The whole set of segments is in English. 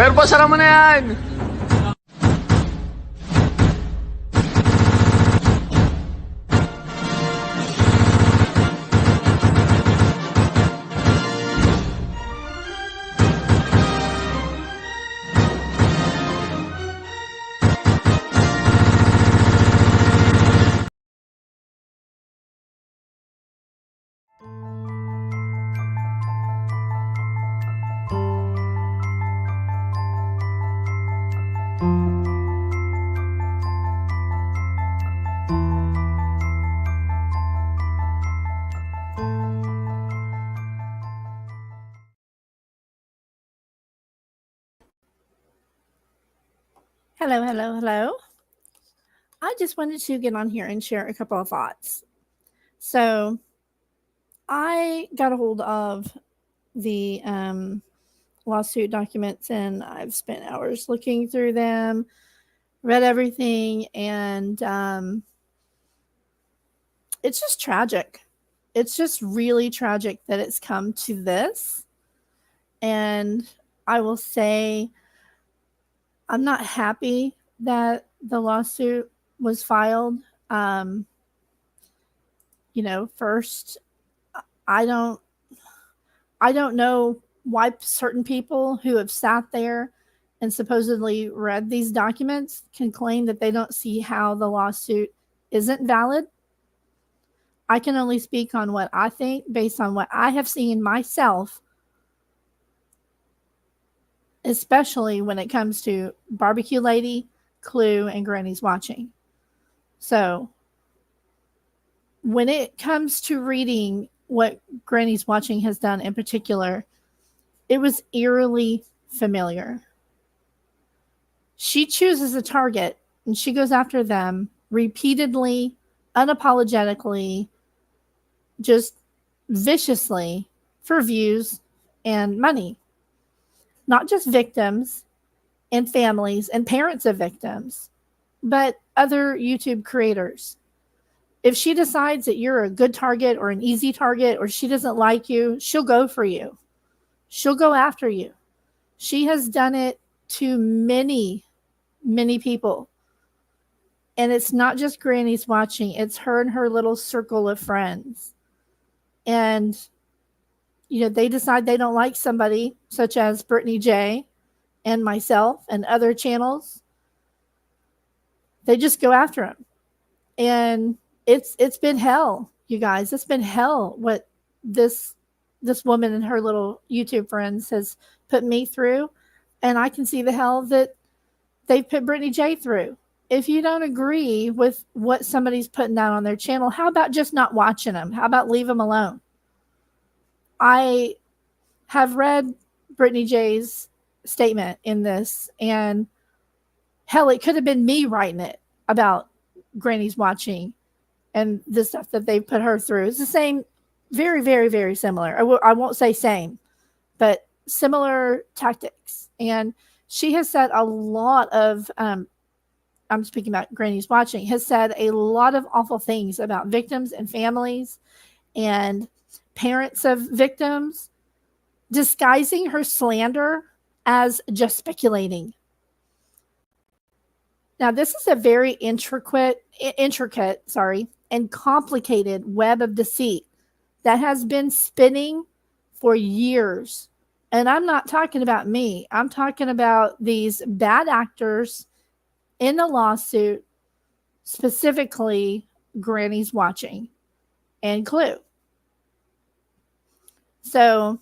Verbo, sara mo na yan! Hello, hello, hello. I just wanted to get on here and share a couple of thoughts. So, I got a hold of the lawsuit documents and I've spent hours looking through them, read everything, and it's just tragic. It's just really tragic that it's come to this. And I will say, I'm not happy that the lawsuit was filed. First, I don't know why certain people who have sat there and supposedly read these documents can claim that they don't see how the lawsuit isn't valid. I can only speak on what I think based on what I have seen myself, especially when it comes to Barbecue Lady, Clue, and Granny's Watching. So when it comes to reading what Granny's Watching has done in particular, it was eerily familiar. She chooses a target and she goes after them repeatedly, unapologetically, just viciously for views and money. Not just victims and families and parents of victims, but other YouTube creators. If she decides that you're a good target or an easy target or she doesn't like you, she'll go for you. She'll go after you. She has done it to many, many people. And it's not just Granny's Watching. It's her and her little circle of friends. And, they decide they don't like somebody such as Brittany J and myself and other channels. They just go after them. And it's been hell, you guys. It's been hell what this woman and her little YouTube friends has put me through. And I can see the hell that they've put Brittany J through. If you don't agree with what somebody's putting out on their channel, how about just not watching them? How about leave them alone? I have read Brittany J's statement in this, and hell, it could have been me writing it about Granny's Watching and the stuff that they put her through. It's the same, very, very, very similar. I won't say same, but similar tactics. And she has said a lot of, I'm speaking about Granny's Watching, has said a lot of awful things about victims and families and parents of victims, disguising her slander as just speculating. Now, this is a very intricate, and complicated web of deceit that has been spinning for years. And I'm not talking about me. I'm talking about these bad actors in the lawsuit, specifically Granny's Watching and Clue. So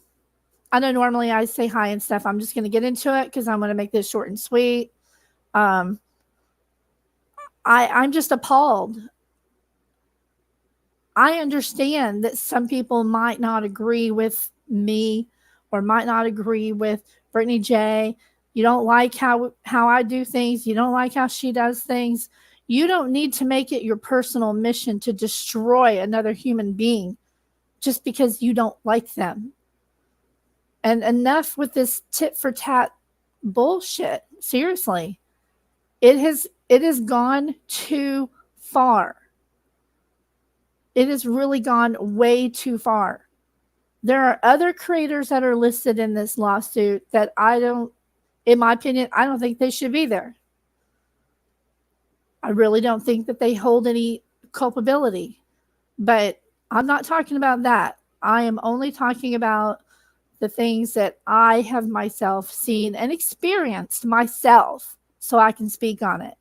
I know normally I say hi and stuff. I'm just going to get into it because I'm going to make this short and sweet. I'm just appalled. I understand that some people might not agree with me or might not agree with Brittany J. You don't like how I do things. You don't like how she does things. You don't need to make it your personal mission to destroy another human being just because you don't like them. And enough with this tit for tat bullshit. Seriously. It has gone too far. It has really gone way too far. There are other creators that are listed in this lawsuit that In my opinion, I don't think they should be there. I really don't think that they hold any culpability. But I'm not talking about that. I am only talking about the things that I have myself seen and experienced myself so I can speak on it.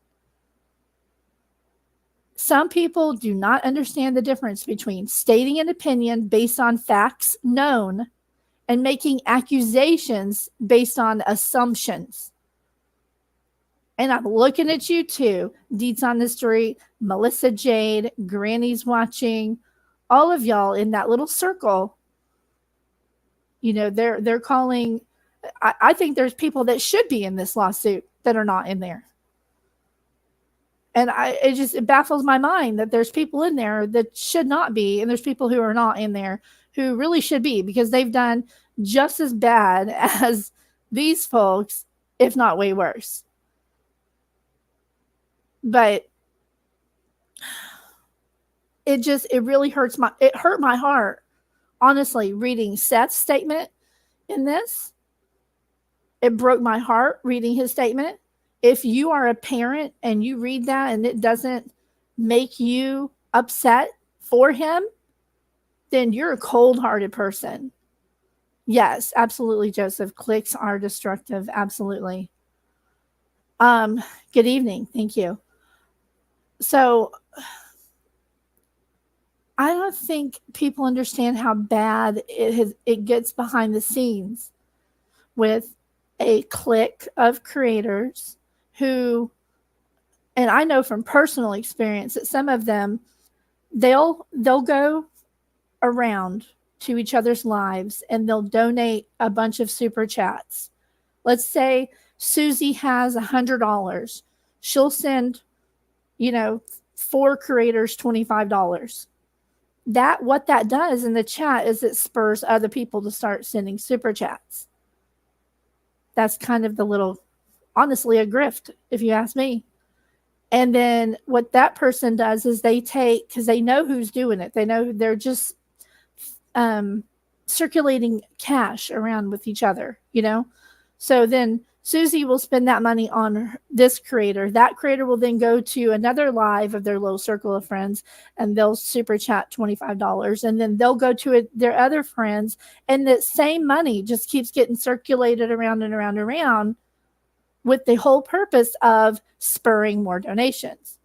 Some people do not understand the difference between stating an opinion based on facts known and making accusations based on assumptions. And I'm looking at you too, Deets on the Street, Melissa Jade, Granny's watching, all of y'all in that little circle. You know, they're calling. I think there's people that should be in this lawsuit that are not in there. And it baffles my mind that there's people in there that should not be, and there's people who are not in there who really should be, because they've done just as bad as these folks, if not way worse. But it really hurt my heart, honestly, reading Seth's statement in this. It broke my heart reading his statement. If you are a parent and you read that and it doesn't make you upset for him, then you're a cold-hearted person. Yes, absolutely, Joseph. Clicks are destructive. Absolutely. Good evening. Thank you. So I don't think people understand how bad it gets behind the scenes with a clique of creators who, and I know from personal experience that some of them, they'll go around to each other's lives and they'll donate a bunch of super chats. Let's say Susie has $100. She'll send, 4 creators $25. What that does in the chat is it spurs other people to start sending super chats. That's kind of honestly, a grift, if you ask me. And then what that person does is they take, because they know who's doing it. They know they're just circulating cash around with each other, So then Susie will spend that money on this creator. That creator will then go to another live of their little circle of friends and they'll super chat $25. And then they'll go to their other friends, and that same money just keeps getting circulated around and around and around, with the whole purpose of spurring more donations.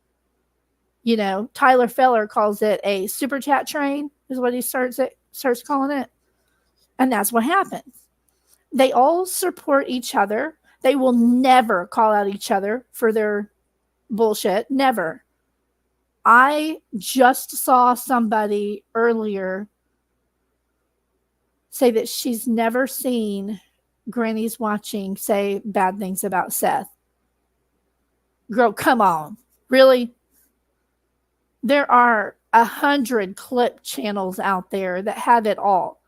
Tyler Feller calls it a super chat train, is what he starts calling it. And that's what happens. They all support each other. They will never call out each other for their bullshit. Never. I just saw somebody earlier say that she's never seen Granny's watching say bad things about Seth. Girl, come on. Really? There are 100 clip channels out there that have it all.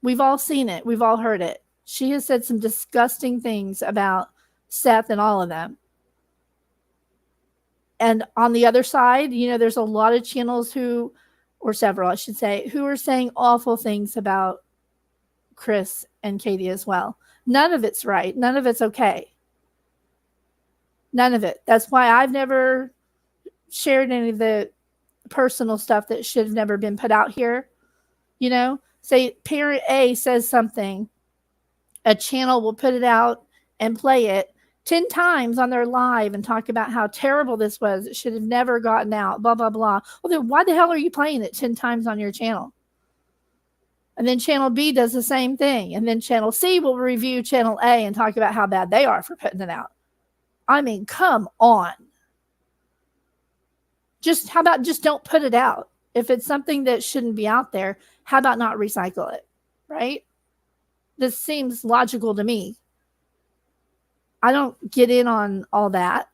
We've all seen it. We've all heard it. She has said some disgusting things about Seth and all of them. And on the other side, there's a lot of channels or several, I should say, who are saying awful things about Chris and Katie as well. None of it's right. None of it's okay. None of it. That's why I've never shared any of the personal stuff that should have never been put out here. Say parent A says something, a channel will put it out and play it 10 times on their live and talk about how terrible this was. It should have never gotten out, blah, blah, blah. Well, then why the hell are you playing it 10 times on your channel? And then channel B does the same thing. And then channel C will review channel A and talk about how bad they are for putting it out. I mean, come on. How about just don't put it out? If it's something that shouldn't be out there, how about not recycle it, right? This seems logical to me. I don't get in on all that,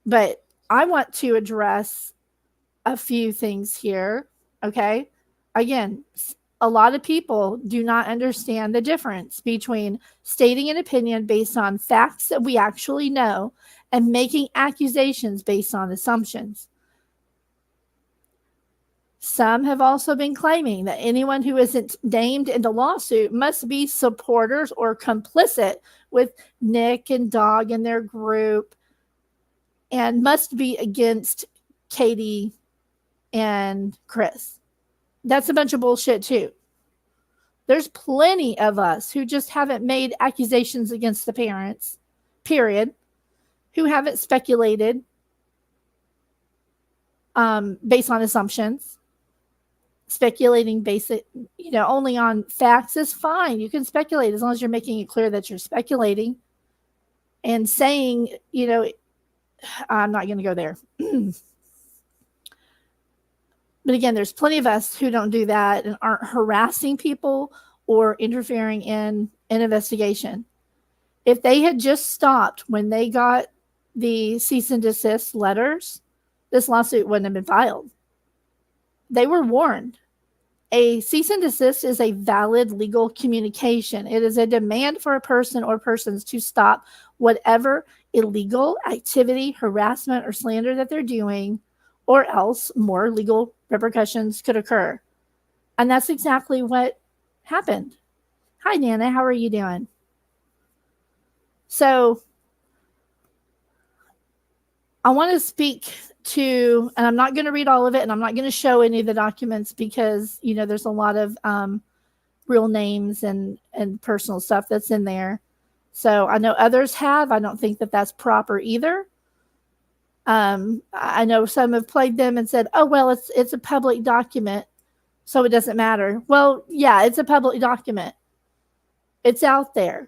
but I want to address a few things here, okay? Again, a lot of people do not understand the difference between stating an opinion based on facts that we actually know and making accusations based on assumptions. Some have also been claiming that anyone who isn't named in the lawsuit must be supporters or complicit with Nick and Dog and their group and must be against Katie and Chris. That's a bunch of bullshit too. There's plenty of us who just haven't made accusations against the parents, period, who haven't speculated based on assumptions. Speculating basic, only on facts is fine. You can speculate as long as you're making it clear that you're speculating and saying, I'm not going to go there. But again, there's plenty of us who don't do that and aren't harassing people or interfering in an investigation. If they had just stopped when they got the cease and desist letters, this lawsuit wouldn't have been filed. They were warned. A cease and desist is a valid legal communication. It is a demand for a person or persons to stop whatever illegal activity, harassment, or slander that they're doing, or else more legal repercussions could occur. And that's exactly what happened. Hi, Nana. How are you doing? So I want to speak to, and I'm not going to read all of it, and I'm not going to show any of the documents because, there's a lot of real names and personal stuff that's in there. So I know others have. I don't think that that's proper either. I know some have played them and said, oh, well, it's a public document, so it doesn't matter. Well, yeah, it's a public document. It's out there.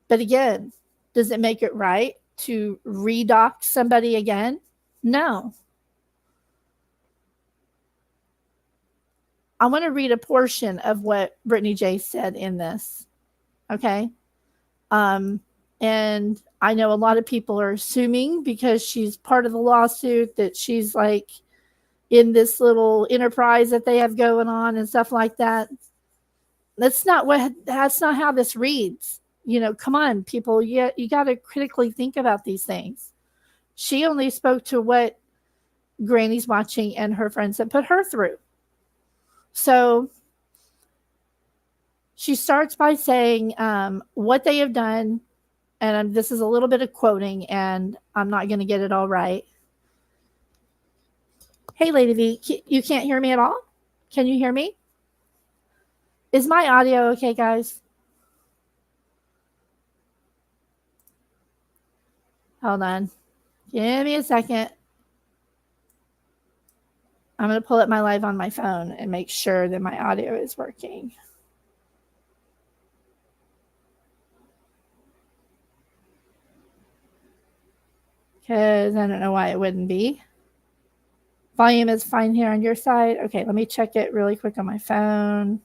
But again, does it make it right to redox somebody again? No. I want to read a portion of what Brittany J said in this. Okay. And I know a lot of people are assuming because she's part of the lawsuit that she's like in this little enterprise that they have going on and stuff like that. That's not how this reads. Come on, people. You got to critically think about these things. She only spoke to what Granny's watching and her friends have put her through. So she starts by saying what they have done. And this is a little bit of quoting, and I'm not going to get it all right. Hey, Lady V, you can't hear me at all? Can you hear me? Is my audio okay, guys? Hold on. Give me a second. I'm going to pull up my live on my phone and make sure that my audio is working. Because I don't know why it wouldn't be. Volume is fine here on your side. Okay, let me check it really quick on my phone.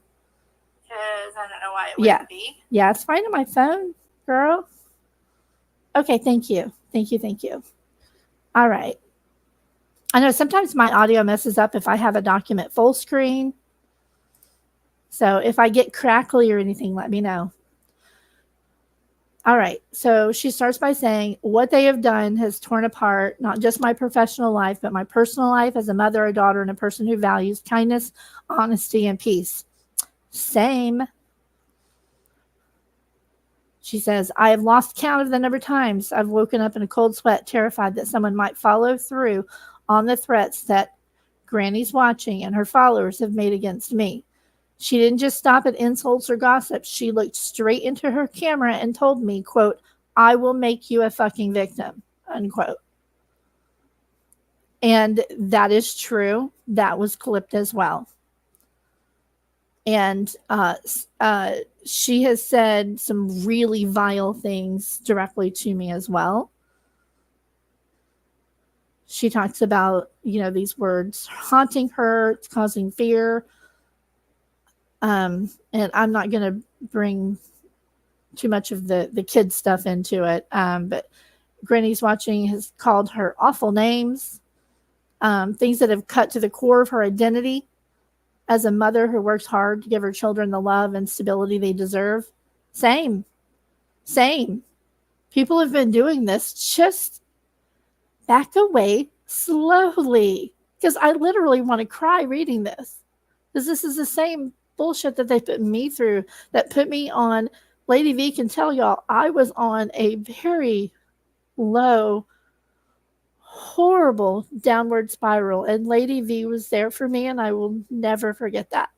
Because I don't know why it wouldn't be. Yeah, it's fine on my phone, girl. Okay, thank you. Thank you. All right. I know sometimes my audio messes up if I have a document full screen. So if I get crackly or anything, let me know. All right. So she starts by saying, what they have done has torn apart not just my professional life, but my personal life as a mother, a daughter, and a person who values kindness, honesty, and peace. Same. She says, I have lost count of the number of times I've woken up in a cold sweat, terrified that someone might follow through on the threats that Granny's watching and her followers have made against me. She didn't just stop at insults or gossip. She looked straight into her camera and told me, quote, I will make you a fucking victim, unquote. And that is true. That was clipped as well. And she has said some really vile things directly to me as well. She talks about, these words haunting her, it's causing fear. And I'm not going to bring too much of the kid stuff into it. But Granny's watching has called her awful names, things that have cut to the core of her identity as a mother who works hard to give her children the love and stability they deserve. Same. People have been doing this. Just back away slowly. because I literally want to cry reading this. Because this is the same bullshit that they put me through, that put me on. Lady V can tell y'all, I was on a very low, horrible downward spiral, and Lady V was there for me, and I will never forget that.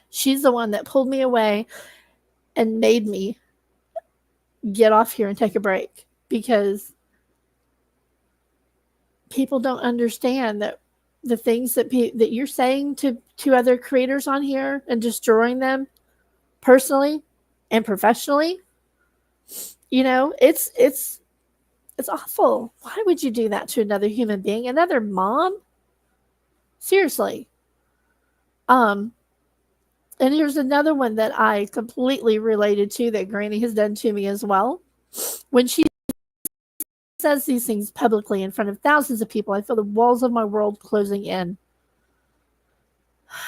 She's the one that pulled me away and made me get off here and take a break, because people don't understand that the things that that you're saying to other creators on here and destroying them personally and professionally, you know, it's awful. Why would you do that to another human being, another mom? Seriously. And here's another one that I completely related to, that Granny has done to me as well. When she says these things publicly in front of thousands of people, I feel the walls of my world closing in.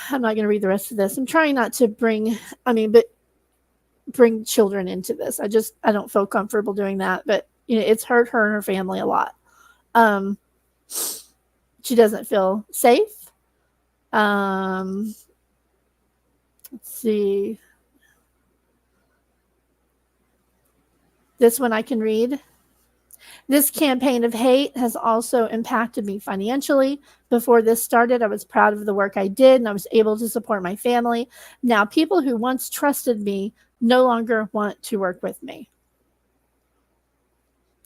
I'm not going to read the rest of this. I'm trying not to bring children into this. I don't feel comfortable doing that, but you know, it's hurt her and her family a lot. She doesn't feel safe. Let's see. This one I can read. This campaign of hate has also impacted me financially. Before this started, I was proud of the work I did, and I was able to support my family. Now, people who once trusted me no longer want to work with me.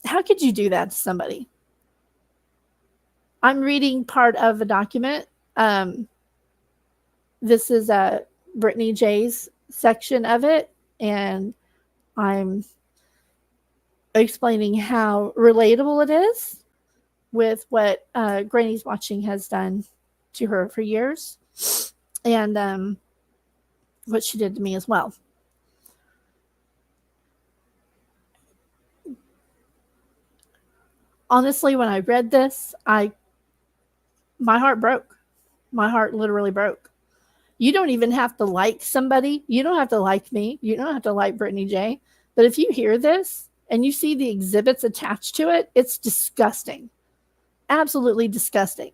How could you do that to somebody? I'm reading part of a document. This is Brittany J's section of it, and I'm explaining how relatable it is with what Granny's Watching has done to her for years, and what she did to me as well. Honestly, when I read this, my heart broke. My heart literally broke. You don't even have to like somebody. You don't have to like me. You don't have to like Brittany J. But if you hear this and you see the exhibits attached to it, it's disgusting. Absolutely disgusting.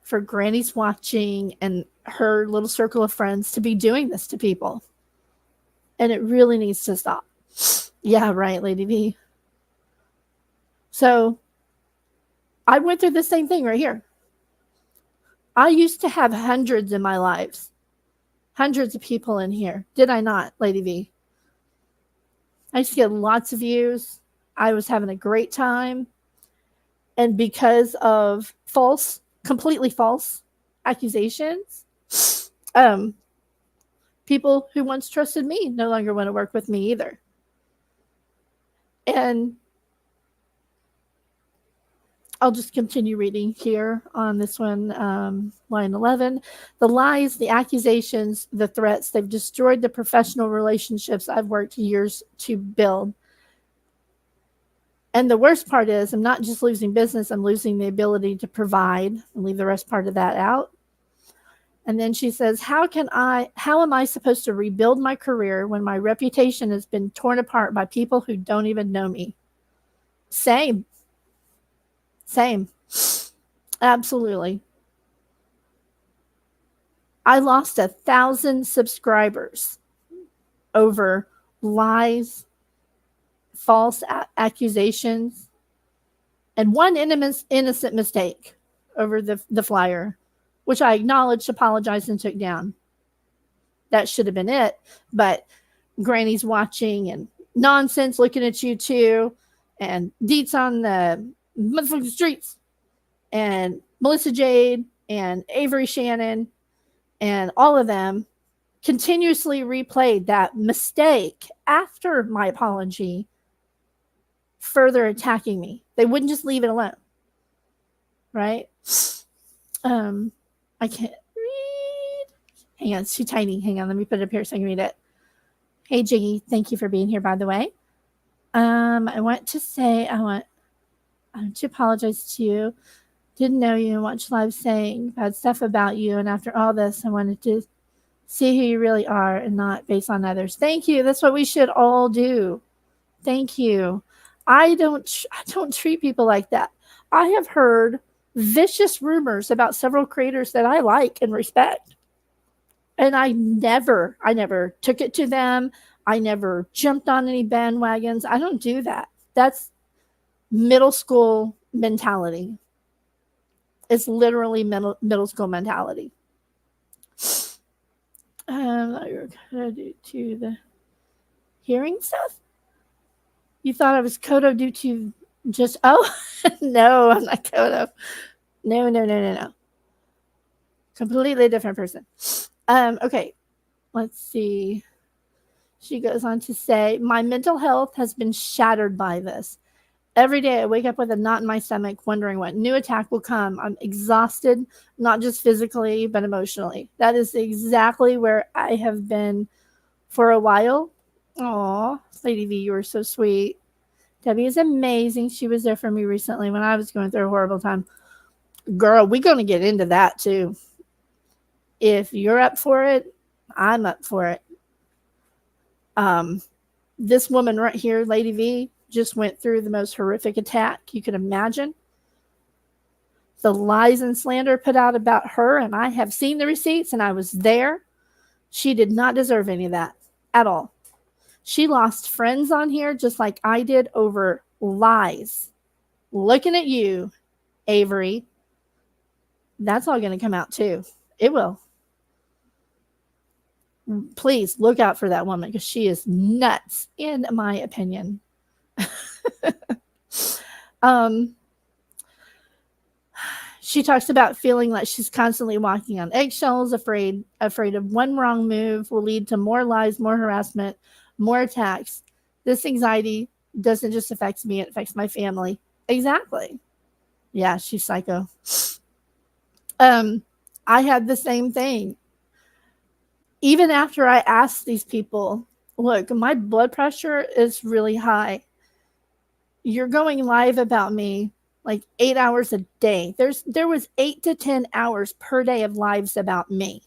For Granny's Watching and her little circle of friends to be doing this to people. And it really needs to stop. Yeah, right, Lady V. So I went through the same thing right here. I used to have hundreds in my lives. Hundreds of people in here. Did I not, Lady V? I used to get lots of views. I was having a great time. And because of completely false accusations, people who once trusted me no longer want to work with me either. And I'll just continue reading here on this one, line 11. The lies, the accusations, the threats, they've destroyed the professional relationships I've worked years to build. And the worst part is I'm not just losing business, I'm losing the ability to provide. I'll leave the rest part of that out. And then she says, how am I supposed to rebuild my career when my reputation has been torn apart by people who don't even know me? Same. Absolutely. I lost 1,000 subscribers over lies, false accusations, and one innocent mistake over the flyer, which I acknowledged, apologized, and took down. That should have been it. But Granny's Watching and nonsense looking at you too, and Deets on the motherfucking streets, and Melissa Jade and Avery Shannon and all of them continuously replayed that mistake after my apology, further attacking me. They wouldn't just leave it alone. Right? I can't read. Hang on, it's too tiny. Hang on, let me put it up here so I can read it. Hey, Jiggy, thank you for being here, by the way. I want to apologize to you. Didn't know you and watch live saying bad stuff about you. And after all this, I wanted to see who you really are and not based on others. Thank you. That's what we should all do. Thank you. I don't treat people like that. I have heard vicious rumors about several creators that I like and respect. And I never took it to them. I never jumped on any bandwagons. I don't do that. That's middle school mentality. It's literally middle school mentality. You're gonna do to the hearing stuff. You thought I was Kodo due to just no, I'm not Kodo. No. Completely different person. Okay, let's see. She goes on to say, my mental health has been shattered by this. Every day I wake up with a knot in my stomach, wondering what new attack will come. I'm exhausted, not just physically, but emotionally. That is exactly where I have been for a while. Aw, Lady V, you were so sweet. Debbie is amazing. She was there for me recently when I was going through a horrible time. Girl, we're going to get into that too. If you're up for it, I'm up for it. This woman right here, Lady V, just went through the most horrific attack you could imagine. The lies and slander put out about her, and I have seen the receipts, and I was there. She did not deserve any of that at all. She lost friends on here just like I did over lies. Looking at you, Avery. That's all going to come out too. It will. Please look out for that woman because she is nuts, in my opinion. She talks about feeling like she's constantly walking on eggshells, afraid of one wrong move will lead to more lies, more harassment, more attacks. This anxiety doesn't just affect me, it affects my family. Exactly. Yeah, she's psycho. I had the same thing. Even after I asked these people, look, my blood pressure is really high. You're going live about me like 8 hours a day. There was 8 to 10 hours per day of lives about me.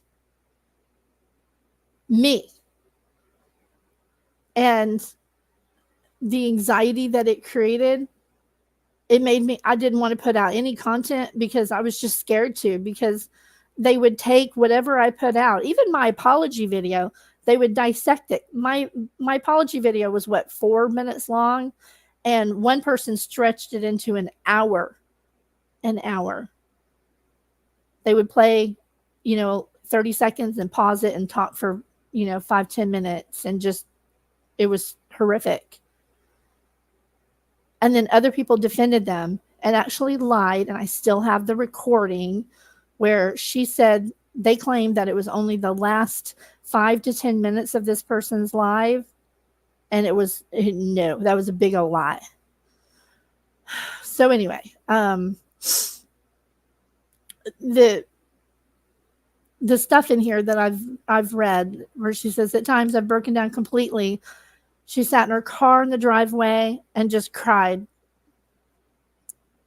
And the anxiety that it created, it made me, I didn't want to put out any content because I was just scared to, because they would take whatever I put out, even my apology video, they would dissect it. My apology video was 4 minutes long, and one person stretched it into an hour. They would play, 30 seconds and pause it and talk for, 5-10 minutes, and just, it was horrific. And then other people defended them and actually lied, and I still have the recording where she said they claimed that it was only the last 5 to 10 minutes of this person's live, and it was no, that was a big old lie. So anyway, the stuff in here that I've read where she says, at times I've broken down completely. She sat in her car in the driveway and just cried.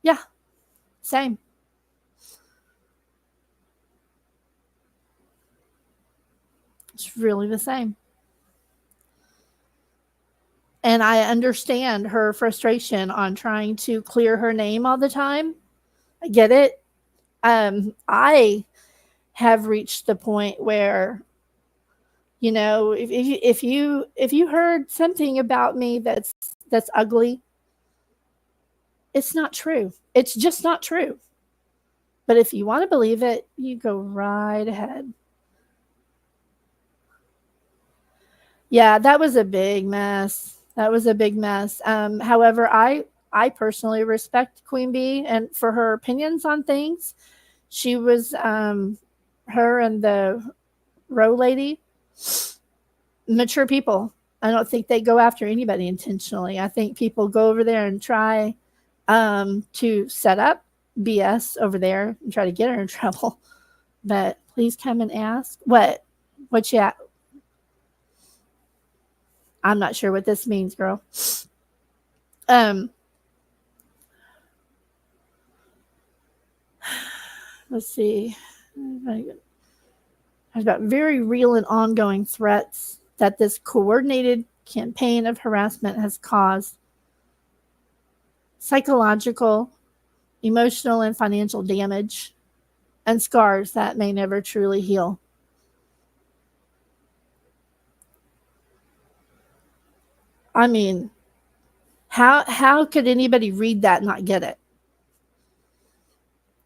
Yeah, same. It's really the same. And I understand her frustration on trying to clear her name all the time. I get it. I have reached the point where, if you heard something about me that's ugly, it's not true. It's just not true. But if you want to believe it, you go right ahead. Yeah, that was a big mess. However, I personally respect Queen Bee and for her opinions on things. She was her and the Row lady, mature people. I don't think they go after anybody intentionally. I think people go over there and try to set up BS over there and try to get her in trouble. But please come and ask. What you at? I'm not sure what this means, girl. Let's see. About very real and ongoing threats that this coordinated campaign of harassment has caused. psychological, emotional, and financial damage, and scars that may never truly heal. I mean, how could anybody read that and not get it?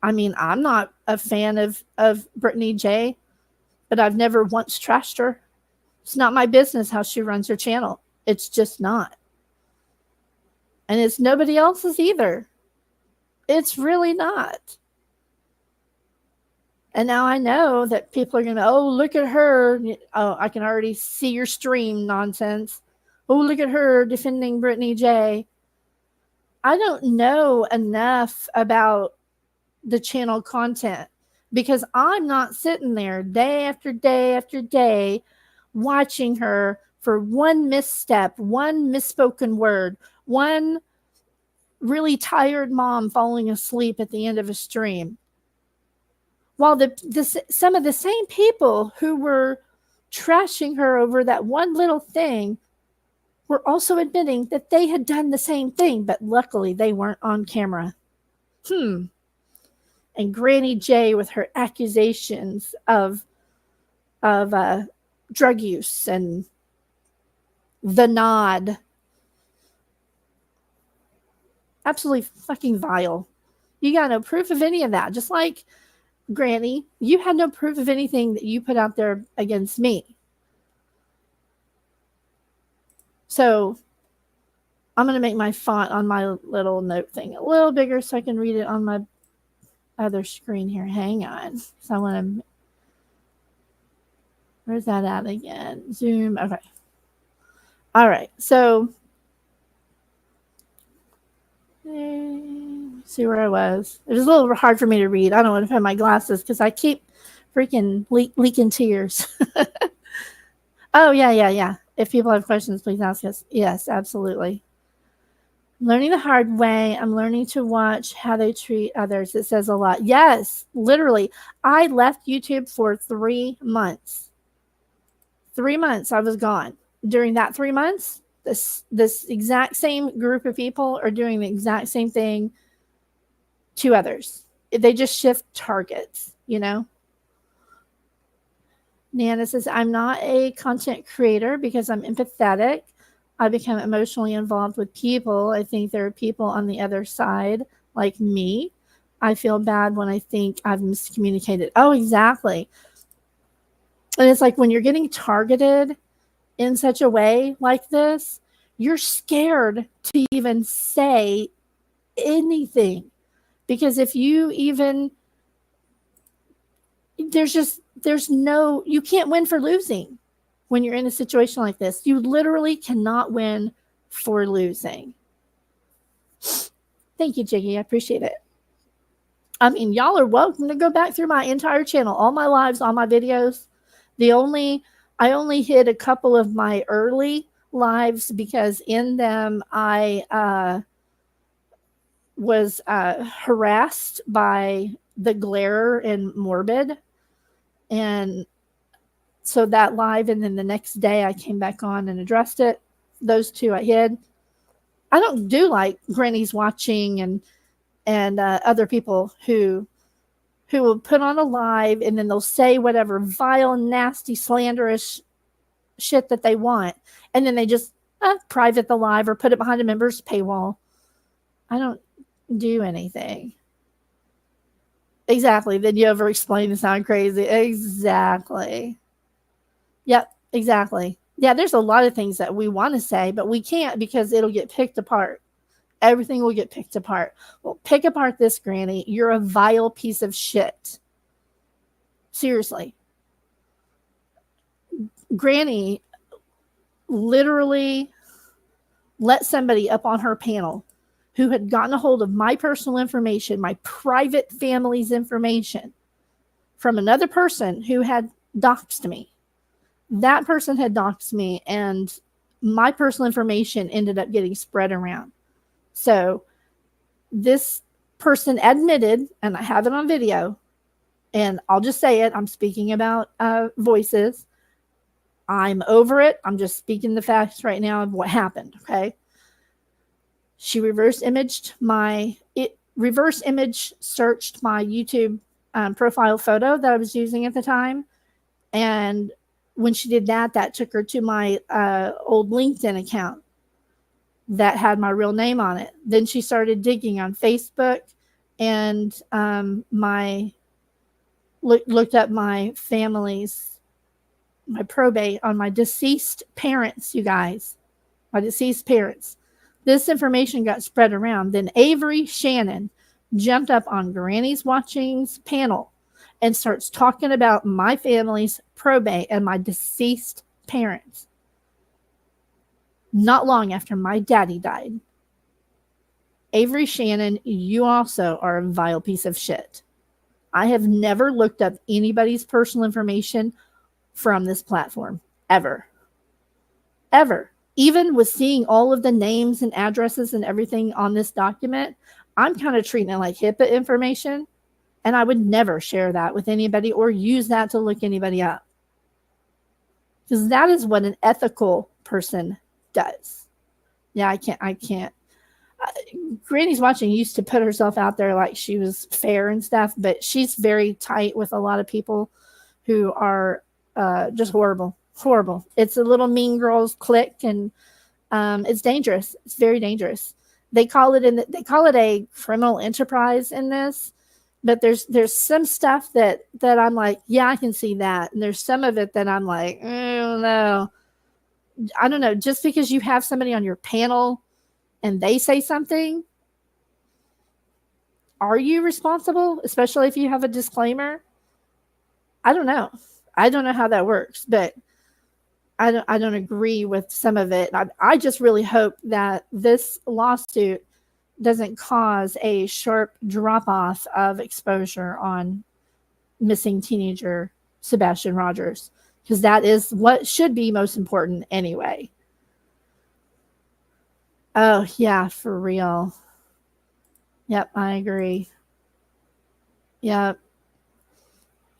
I mean, I'm not a fan of Brittany J, but I've never once trashed her. It's not my business how she runs her channel. It's just not. And it's nobody else's either. It's really not. And now I know that people are going to, oh, look at her. Oh, I can already see your stream nonsense. Oh, look at her defending Brittany J. I don't know enough about the channel content because I'm not sitting there day after day after day watching her for one misstep, one misspoken word, one really tired mom falling asleep at the end of a stream. While some of the same people who were trashing her over that one little thing were also admitting that they had done the same thing, but luckily they weren't on camera. And Granny J with her accusations of drug use and the nod. Absolutely fucking vile. You got no proof of any of that. Just like Granny, you had no proof of anything that you put out there against me. So I'm going to make my font on my little note thing a little bigger so I can read it on my other screen here. Hang on. So I want to... Where's that at again? Zoom. Okay. All right. So see where I was. It was a little hard for me to read. I don't want to put my glasses because I keep freaking leaking tears. Oh, yeah. If people have questions, please ask us. Yes, absolutely. Learning the hard way. I'm learning to watch how they treat others. It says a lot. Yes, literally. I left YouTube for 3 months. 3 months I was gone. During that 3 months, this exact same group of people are doing the exact same thing to others. They just shift targets, you know? Nana says, I'm not a content creator because I'm empathetic. I become emotionally involved with people. I think there are people on the other side like me. I feel bad when I think I've miscommunicated. Oh, exactly. And it's like when you're getting targeted in such a way like this, you're scared to even say anything. Because if you even, you can't win for losing when you're in a situation like this. You literally cannot win for losing. Thank you, Jiggy. I appreciate it. I mean, y'all are welcome to go back through my entire channel, all my lives, all my videos. I only hid a couple of my early lives because in them I was harassed by the glare and morbid. And so that live, and then the next day I came back on and addressed it. Those two I hid. I don't do like Granny's watching and other people who will put on a live and then they'll say whatever vile, nasty, slanderous shit that they want. And then they just private the live or put it behind a member's paywall. I don't do anything. Exactly. Then you over explain and sound crazy. Exactly. Yep, exactly. Yeah, there's a lot of things that we want to say, but we can't because it'll get picked apart. Everything will get picked apart. Well, pick apart this, Granny. You're a vile piece of shit. Seriously. Granny literally let somebody up on her panel who had gotten a hold of my personal information, my private family's information, from another person who had doxed me. That person had doxed me, and my personal information ended up getting spread around. So this person admitted, and I have it on video, and I'll just say it. I'm speaking about voices. I'm over it. I'm just speaking the facts right now of what happened, okay? She reverse image searched my YouTube profile photo that I was using at the time. And when she did that, that took her to my old LinkedIn account that had my real name on it. Then she started digging on Facebook and looked up my family's, my probate on my deceased parents, you guys. My deceased parents. This information got spread around. Then Avery Shannon jumped up on Granny's Watching's panel and starts talking about my family's probate and my deceased parents. Not long after my daddy died. Avery Shannon, you also are a vile piece of shit. I have never looked up anybody's personal information from this platform. Ever. Ever. Even with seeing all of the names and addresses and everything on this document, I'm kind of treating it like HIPAA information. And I would never share that with anybody or use that to look anybody up. Because that is what an ethical person does. Yeah, I can't. Granny's Watching used to put herself out there like she was fair and stuff, but she's very tight with a lot of people who are just horrible. It's a little mean girls clique, and it's dangerous. It's very dangerous. They call it a criminal enterprise in this, but there's some stuff that I'm like, yeah, I can see that, and there's some of it that I'm like, no, I don't know. Just because you have somebody on your panel and they say something, are you responsible? Especially if you have a disclaimer. I don't know. I don't know how that works, but I don't agree with some of it. I just really hope that this lawsuit doesn't cause a sharp drop-off of exposure on missing teenager Sebastian Rogers, because that is what should be most important anyway. Oh, yeah, for real. Yep, I agree. Yep.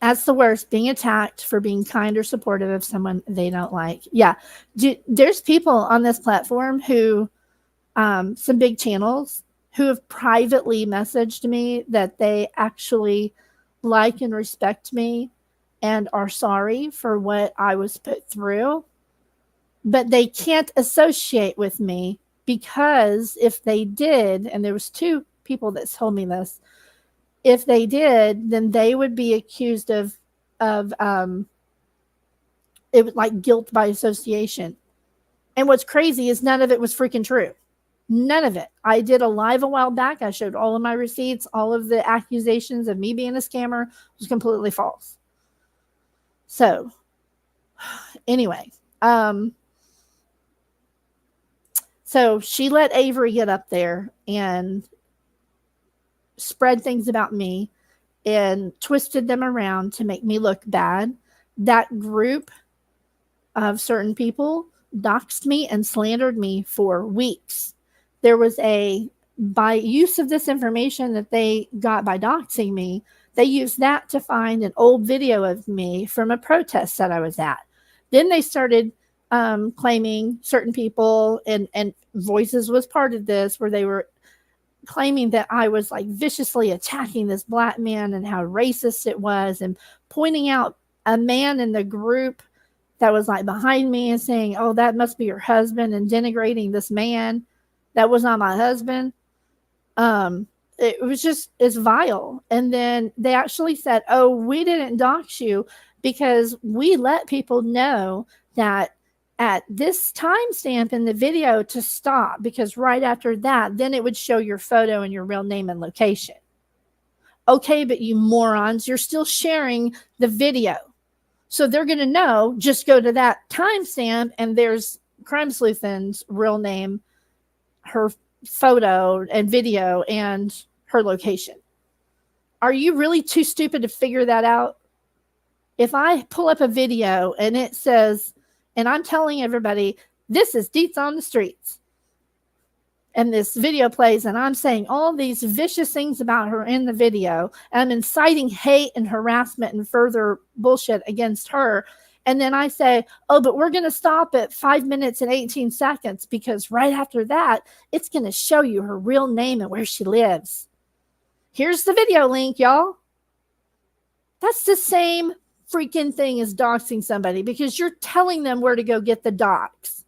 That's the worst, being attacked for being kind or supportive of someone they don't like. Yeah. There's people on this platform who, some big channels, who have privately messaged me that they actually like and respect me and are sorry for what I was put through. But they can't associate with me because if they did, and there was 2 people that told me this, if they did, then they would be accused of it was like guilt by association. And what's crazy is none of it was freaking true. None of it. I did a live a while back. I showed all of my receipts. All of the accusations of me being a scammer was completely false. So anyway, so she let Avery get up there and spread things about me and twisted them around to make me look bad. That group of certain people doxed me and slandered me for weeks. There was by use of this information that they got by doxing me, they used that to find an old video of me from a protest that I was at. Then they started claiming certain people, and Voices was part of this, where they were claiming that I was like viciously attacking this black man and how racist it was, and pointing out a man in the group that was like behind me and saying, oh, that must be your husband, and denigrating this man. That was not my husband. It was just, it's vile. And then they actually said, oh, we didn't dox you because we let people know that at this timestamp in the video to stop, because right after that, then it would show your photo and your real name and location. Okay, but you morons, you're still sharing the video. So they're going to know, just go to that timestamp and there's CrimeSleuthin's real name, her photo and video, and her location. Are you really too stupid to figure that out? If I pull up a video and it says, and I'm telling everybody, this is Deets on the Streets, and this video plays, and I'm saying all these vicious things about her in the video, and I'm inciting hate and harassment and further bullshit against her, And then I say, oh, but we're going to stop at 5 minutes and 18 seconds because right after that, it's going to show you her real name and where she lives. Here's the video link, y'all. That's the same freaking thing as doxing somebody because you're telling them where to go get the docs.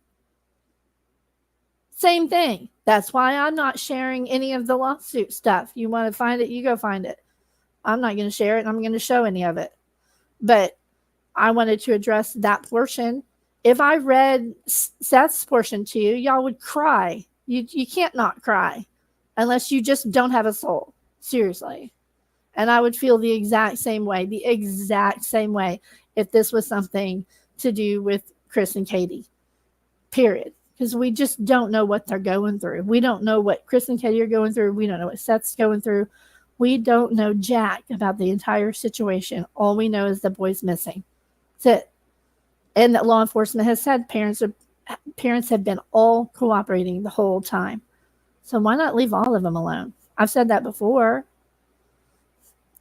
Same thing. That's why I'm not sharing any of the lawsuit stuff. You want to find it, you go find it. I'm not going to share it, and I'm going to show any of it. But I wanted to address that portion. If I read Seth's portion to you, y'all would cry. You can't not cry unless you just don't have a soul. Seriously. And I would feel the exact same way if this was something to do with Chris and Katie. Period. Because we just don't know what they're going through. We don't know what Chris and Katie are going through. We don't know what Seth's going through. We don't know jack about the entire situation. All we know is the boy's missing. That's it. And that law enforcement has said parents have been all cooperating the whole time. So why not leave all of them alone? I've said that before.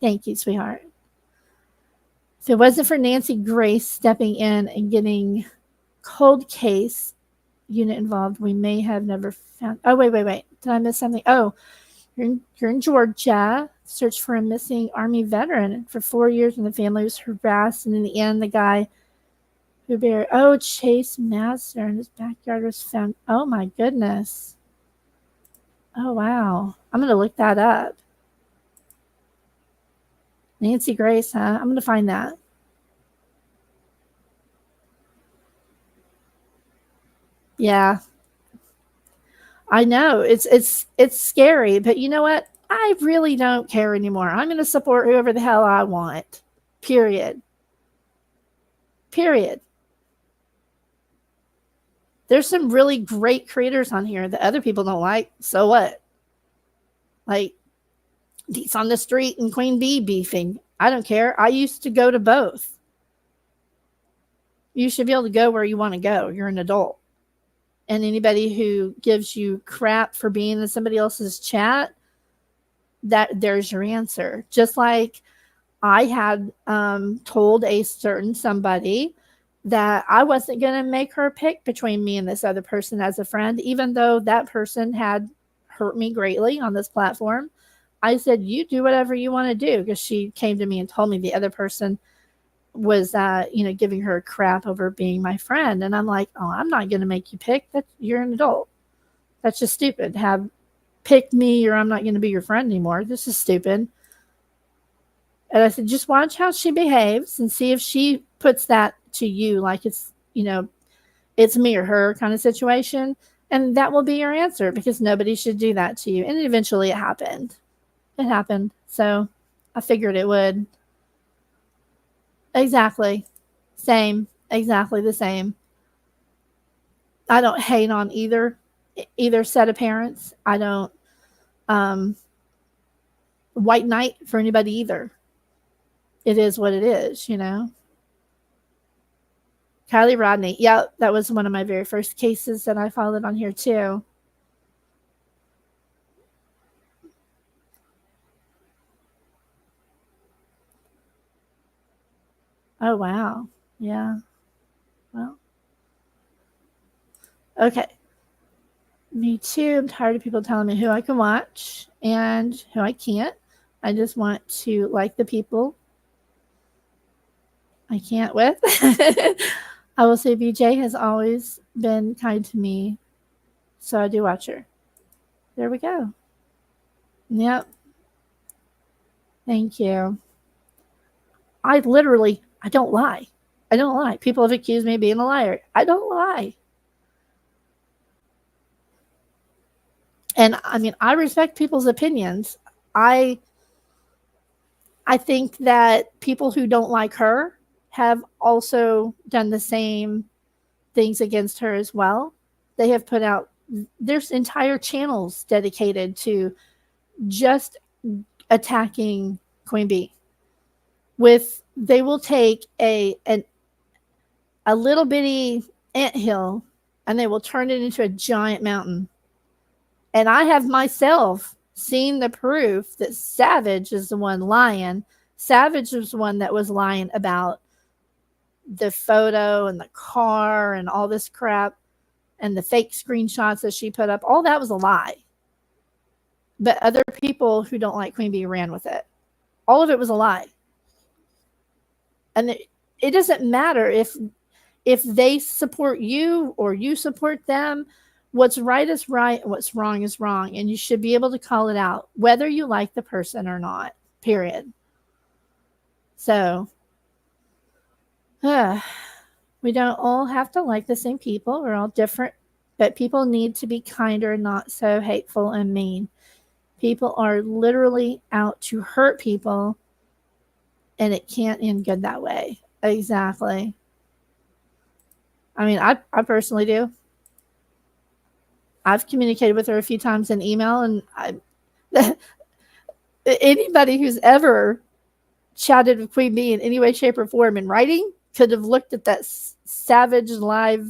Thank you, sweetheart. If it wasn't for Nancy Grace stepping in and getting cold case unit involved, we may have never found. Oh, wait. Did I miss something? Oh, you're in Georgia. Search for a missing Army veteran for 4 years, and the family was harassed. And in the end, the guy who buried, Chase Master in his backyard was found. Oh my goodness. Oh wow. I'm gonna look that up. Nancy Grace, huh? I'm gonna find that. Yeah. I know it's scary, but you know what? I really don't care anymore. I'm going to support whoever the hell I want. Period. There's some really great creators on here that other people don't like. So what? Like Deets on the Street and Queen Bee beefing. I don't care. I used to go to both. You should be able to go where you want to go. You're an adult. And anybody who gives you crap for being in somebody else's chat, there's your answer. Just like I had told a certain somebody that I wasn't going to make her pick between me and this other person as a friend, even though that person had hurt me greatly on this platform. I said, you do whatever you want to do, because she came to me and told me the other person was giving her crap over being my friend. And I'm like, oh, I'm not going to make you pick. That you're an adult. That's just stupid. Have pick me or I'm not going to be your friend anymore. This is stupid. And I said, just watch how she behaves and see if she puts that to you like it's, it's me or her kind of situation. And that will be your answer, because nobody should do that to you. And eventually it happened. It happened. So I figured it would. Exactly. Same. Exactly the same. I don't hate on either set of parents. I don't white knight for anybody either. It is what it is, Kylie Rodney. Yeah, that was one of my very first cases that I followed on here too. Oh, wow. Yeah. Well. Okay. Me too. I'm tired of people telling me who I can watch and who I can't. I just want to like the people I can't with. I will say BJ has always been kind to me, so I do watch her. There we go. Yep. Thank you. I don't lie. I don't lie. People have accused me of being a liar. I don't lie. And I mean, I respect people's opinions. I think that people who don't like her have also done the same things against her as well. They have put out, there's entire channels dedicated to just attacking Queen Bee. They will take a little bitty anthill and they will turn it into a giant mountain. And I have myself seen the proof that Savage is the one lying. Savage was the one that was lying about the photo and the car and all this crap and the fake screenshots that she put up, all that was a lie. But other people who don't like Queen Bee ran with it. All of it was a lie. And it doesn't matter if they support you or you support them. What's right is right and what's wrong is wrong. And you should be able to call it out, whether you like the person or not, period. So, we don't all have to like the same people. We're all different. But people need to be kinder, not so hateful and mean. People are literally out to hurt people, and it can't end good that way. Exactly. I mean, I personally do. I've communicated with her a few times in email, and anybody who's ever chatted with Queen Bee in any way, shape, or form in writing could have looked at that savage live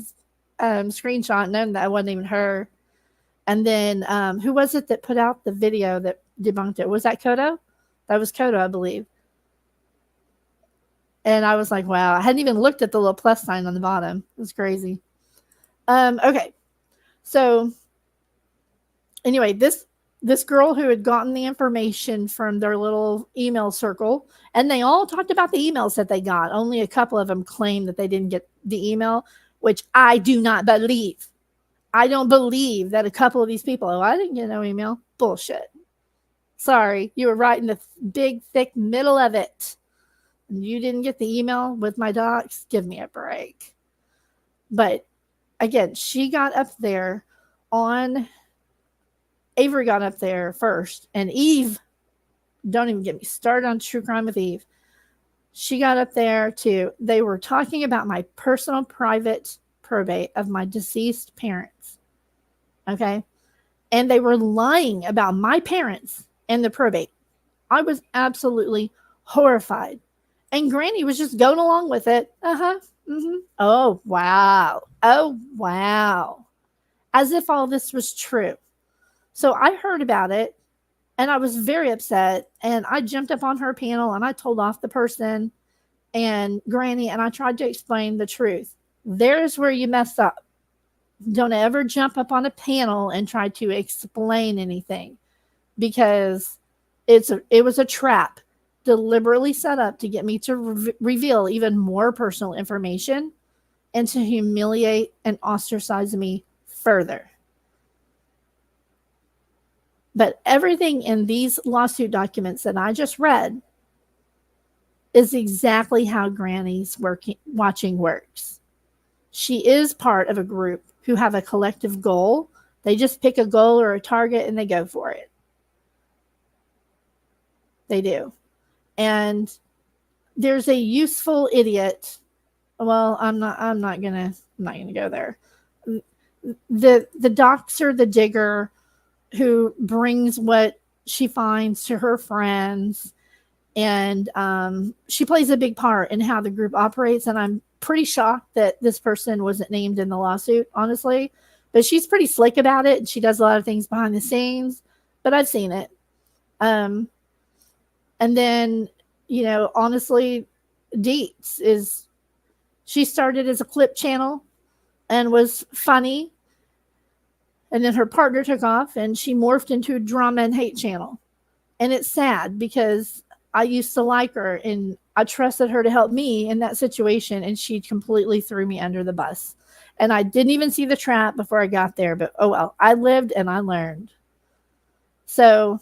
screenshot and known that it wasn't even her. And then who was it that put out the video that debunked it? Was that Kodo? That was Kodo, I believe. And I was like, wow, I hadn't even looked at the little plus sign on the bottom. It was crazy. Okay. So anyway, this girl who had gotten the information from their little email circle, and they all talked about the emails that they got. Only a couple of them claimed that they didn't get the email, which I do not believe. I don't believe that a couple of these people, I didn't get no email. Bullshit. Sorry, you were right in the big, thick middle of it. And you didn't get the email with my docs. Give me a break. But again, she got up there Avery got up there first, and Eve, don't even get me started on True Crime with Eve. She got up there too. They were talking about my personal private probate of my deceased parents. Okay. And they were lying about my parents and the probate. I was absolutely horrified. And Granny was just going along with it. Mm-hmm. Oh, wow. Oh, wow. As if all this was true. So I heard about it, and I was very upset, and I jumped up on her panel, and I told off the person and Granny, and I tried to explain the truth. There's where you mess up. Don't ever jump up on a panel and try to explain anything, because it was a trap deliberately set up to get me to reveal even more personal information and to humiliate and ostracize me further. But everything in these lawsuit documents that I just read is exactly how Granny's watching works. She is part of a group who have a collective goal. They just pick a goal or a target and they go for it. They do. And there's a useful idiot. Well, I'm not gonna go there. The doxer, the digger, who brings what she finds to her friends, and she plays a big part in how the group operates. And I'm pretty shocked that this person wasn't named in the lawsuit, honestly. But she's pretty slick about it, and she does a lot of things behind the scenes. But I've seen it. And then, honestly, Deets she started as a clip channel and was funny. And then her partner took off, and she morphed into a drama and hate channel. And it's sad because I used to like her, and I trusted her to help me in that situation, and she completely threw me under the bus. And I didn't even see the trap before I got there, but oh well, I lived and I learned. So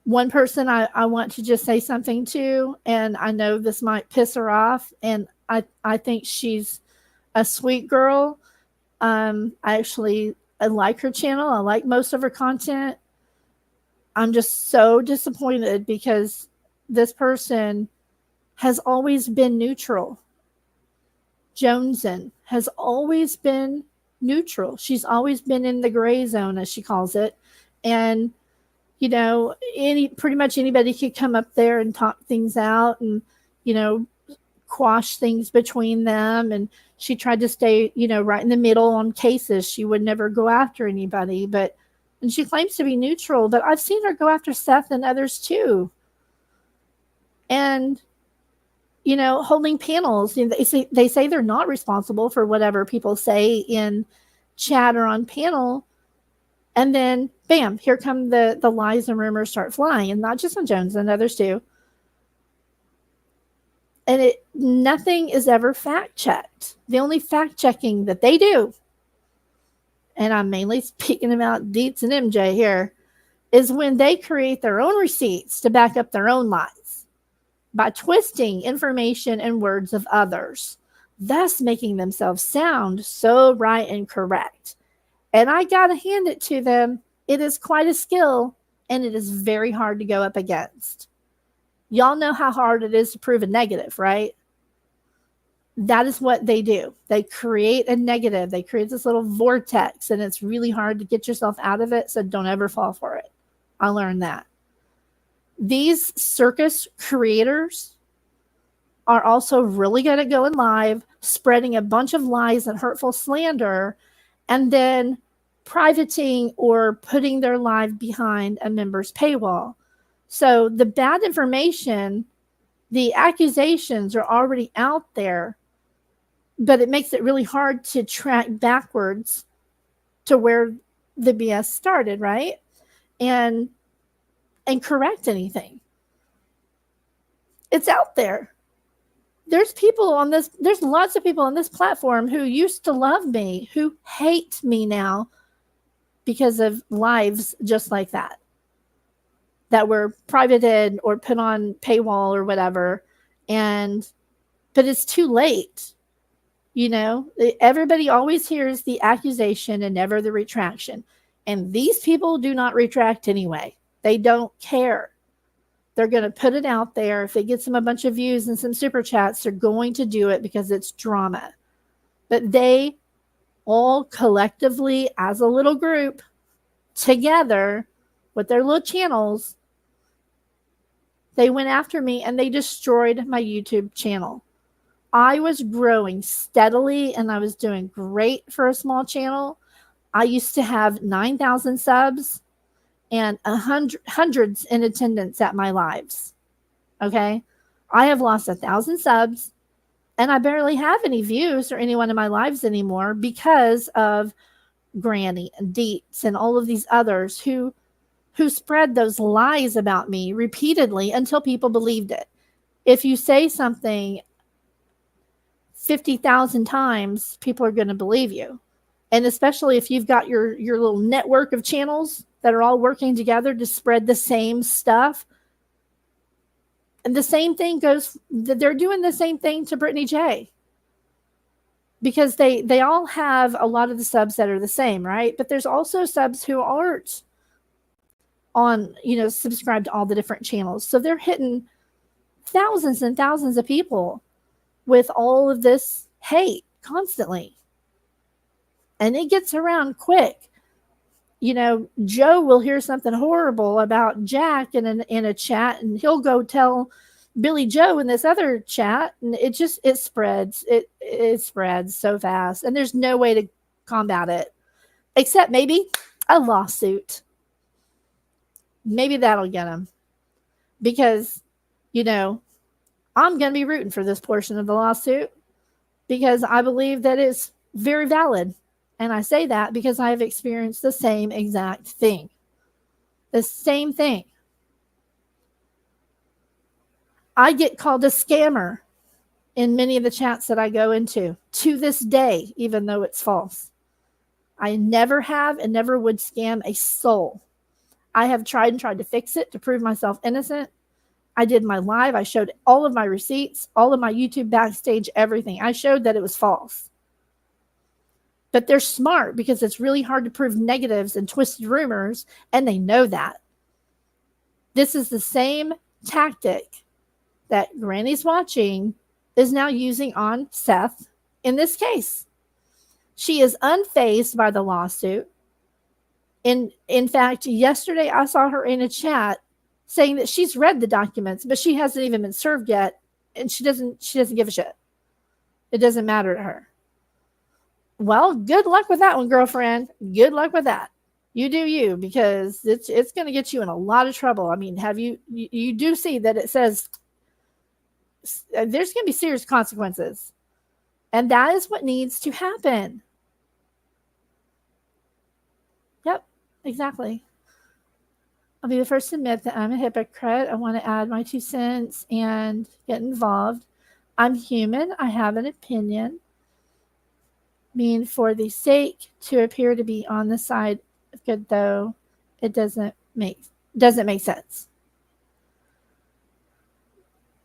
one person I want to just say something to, and I know this might piss her off, and I think she's a sweet girl. I like her channel. I like most of her content. I'm just so disappointed because this person has always been neutral. Joneson has always been neutral. She's always been in the gray zone, as she calls it. And, pretty much anybody could come up there and talk things out and, quash things between them. And she tried to stay, right in the middle on cases. She would never go after anybody, and she claims to be neutral, but I've seen her go after Seth and others too. And holding panels. They say they're not responsible for whatever people say in chat or on panel. And then, bam, here come the lies and rumors start flying, and not just on Jones and others too. And nothing is ever fact checked. The only fact checking that they do, and I'm mainly speaking about Deets and MJ here, is when they create their own receipts to back up their own lies by twisting information and words of others, thus making themselves sound so right and correct. And I gotta hand it to them. It is quite a skill, and it is very hard to go up against. Y'all know how hard it is to prove a negative, right? That is what they do. They create a negative. They create this little vortex, and it's really hard to get yourself out of it, so don't ever fall for it. I learned that. These circus creators are also really good at going live, spreading a bunch of lies and hurtful slander, and then privating or putting their live behind a member's paywall. So the bad information, the accusations are already out there, but it makes it really hard to track backwards to where the BS started, right? And correct anything. It's out there. There's lots of people on this platform who used to love me, who hate me now because of lives just like that were privated or put on paywall or whatever. But it's too late. Everybody always hears the accusation and never the retraction. And these people do not retract anyway. They don't care. They're going to put it out there. If it gets them a bunch of views and some super chats, they're going to do it because it's drama. But they all collectively, as a little group, together with their little channels, they went after me and they destroyed my YouTube channel. I was growing steadily and I was doing great for a small channel. I used to have 9,000 subs and hundreds in attendance at my lives. Okay. I have lost 1,000 subs and I barely have any views or anyone in my lives anymore because of Granny and Deets and all of these others who spread those lies about me repeatedly until people believed it. If you say something 50,000 times, people are going to believe you. And especially if you've got your little network of channels that are all working together to spread the same stuff. And the same thing they're doing the same thing to Brittany J. Because they all have a lot of the subs that are the same, right? But there's also subs who aren't on, subscribe to all the different channels. So they're hitting thousands and thousands of people with all of this hate constantly. And it gets around quick. Joe will hear something horrible about Jack in a chat, and he'll go tell Billy Joe in this other chat, and it spreads. It spreads so fast, and there's no way to combat it except maybe a lawsuit. Maybe that'll get him, because I'm going to be rooting for this portion of the lawsuit because I believe that it's very valid. And I say that because I have experienced the same exact thing. The same thing. I get called a scammer in many of the chats that I go into to this day, even though it's false. I never have and never would scam a soul. I have tried to fix it to prove myself innocent. I did my live. I showed all of my receipts, all of my YouTube backstage, everything. I showed that it was false. But they're smart because it's really hard to prove negatives and twisted rumors, and they know that. This is the same tactic that Granny's Watching is now using on Seth in this case. She is unfazed by the lawsuit. In fact, yesterday I saw her in a chat saying that she's read the documents, but she hasn't even been served yet, and she doesn't give a shit. It doesn't matter to her. Well, good luck with that one, girlfriend. Good luck with that. You do you, because it's going to get you in a lot of trouble. I mean, you do see that it says there's going to be serious consequences. And that is what needs to happen. Yep, exactly. I'll be the first to admit that I'm a hypocrite. I want to add my 2 cents and get involved. I'm human. I have an opinion. Mean for the sake to appear to be on the side of good, though it doesn't make sense.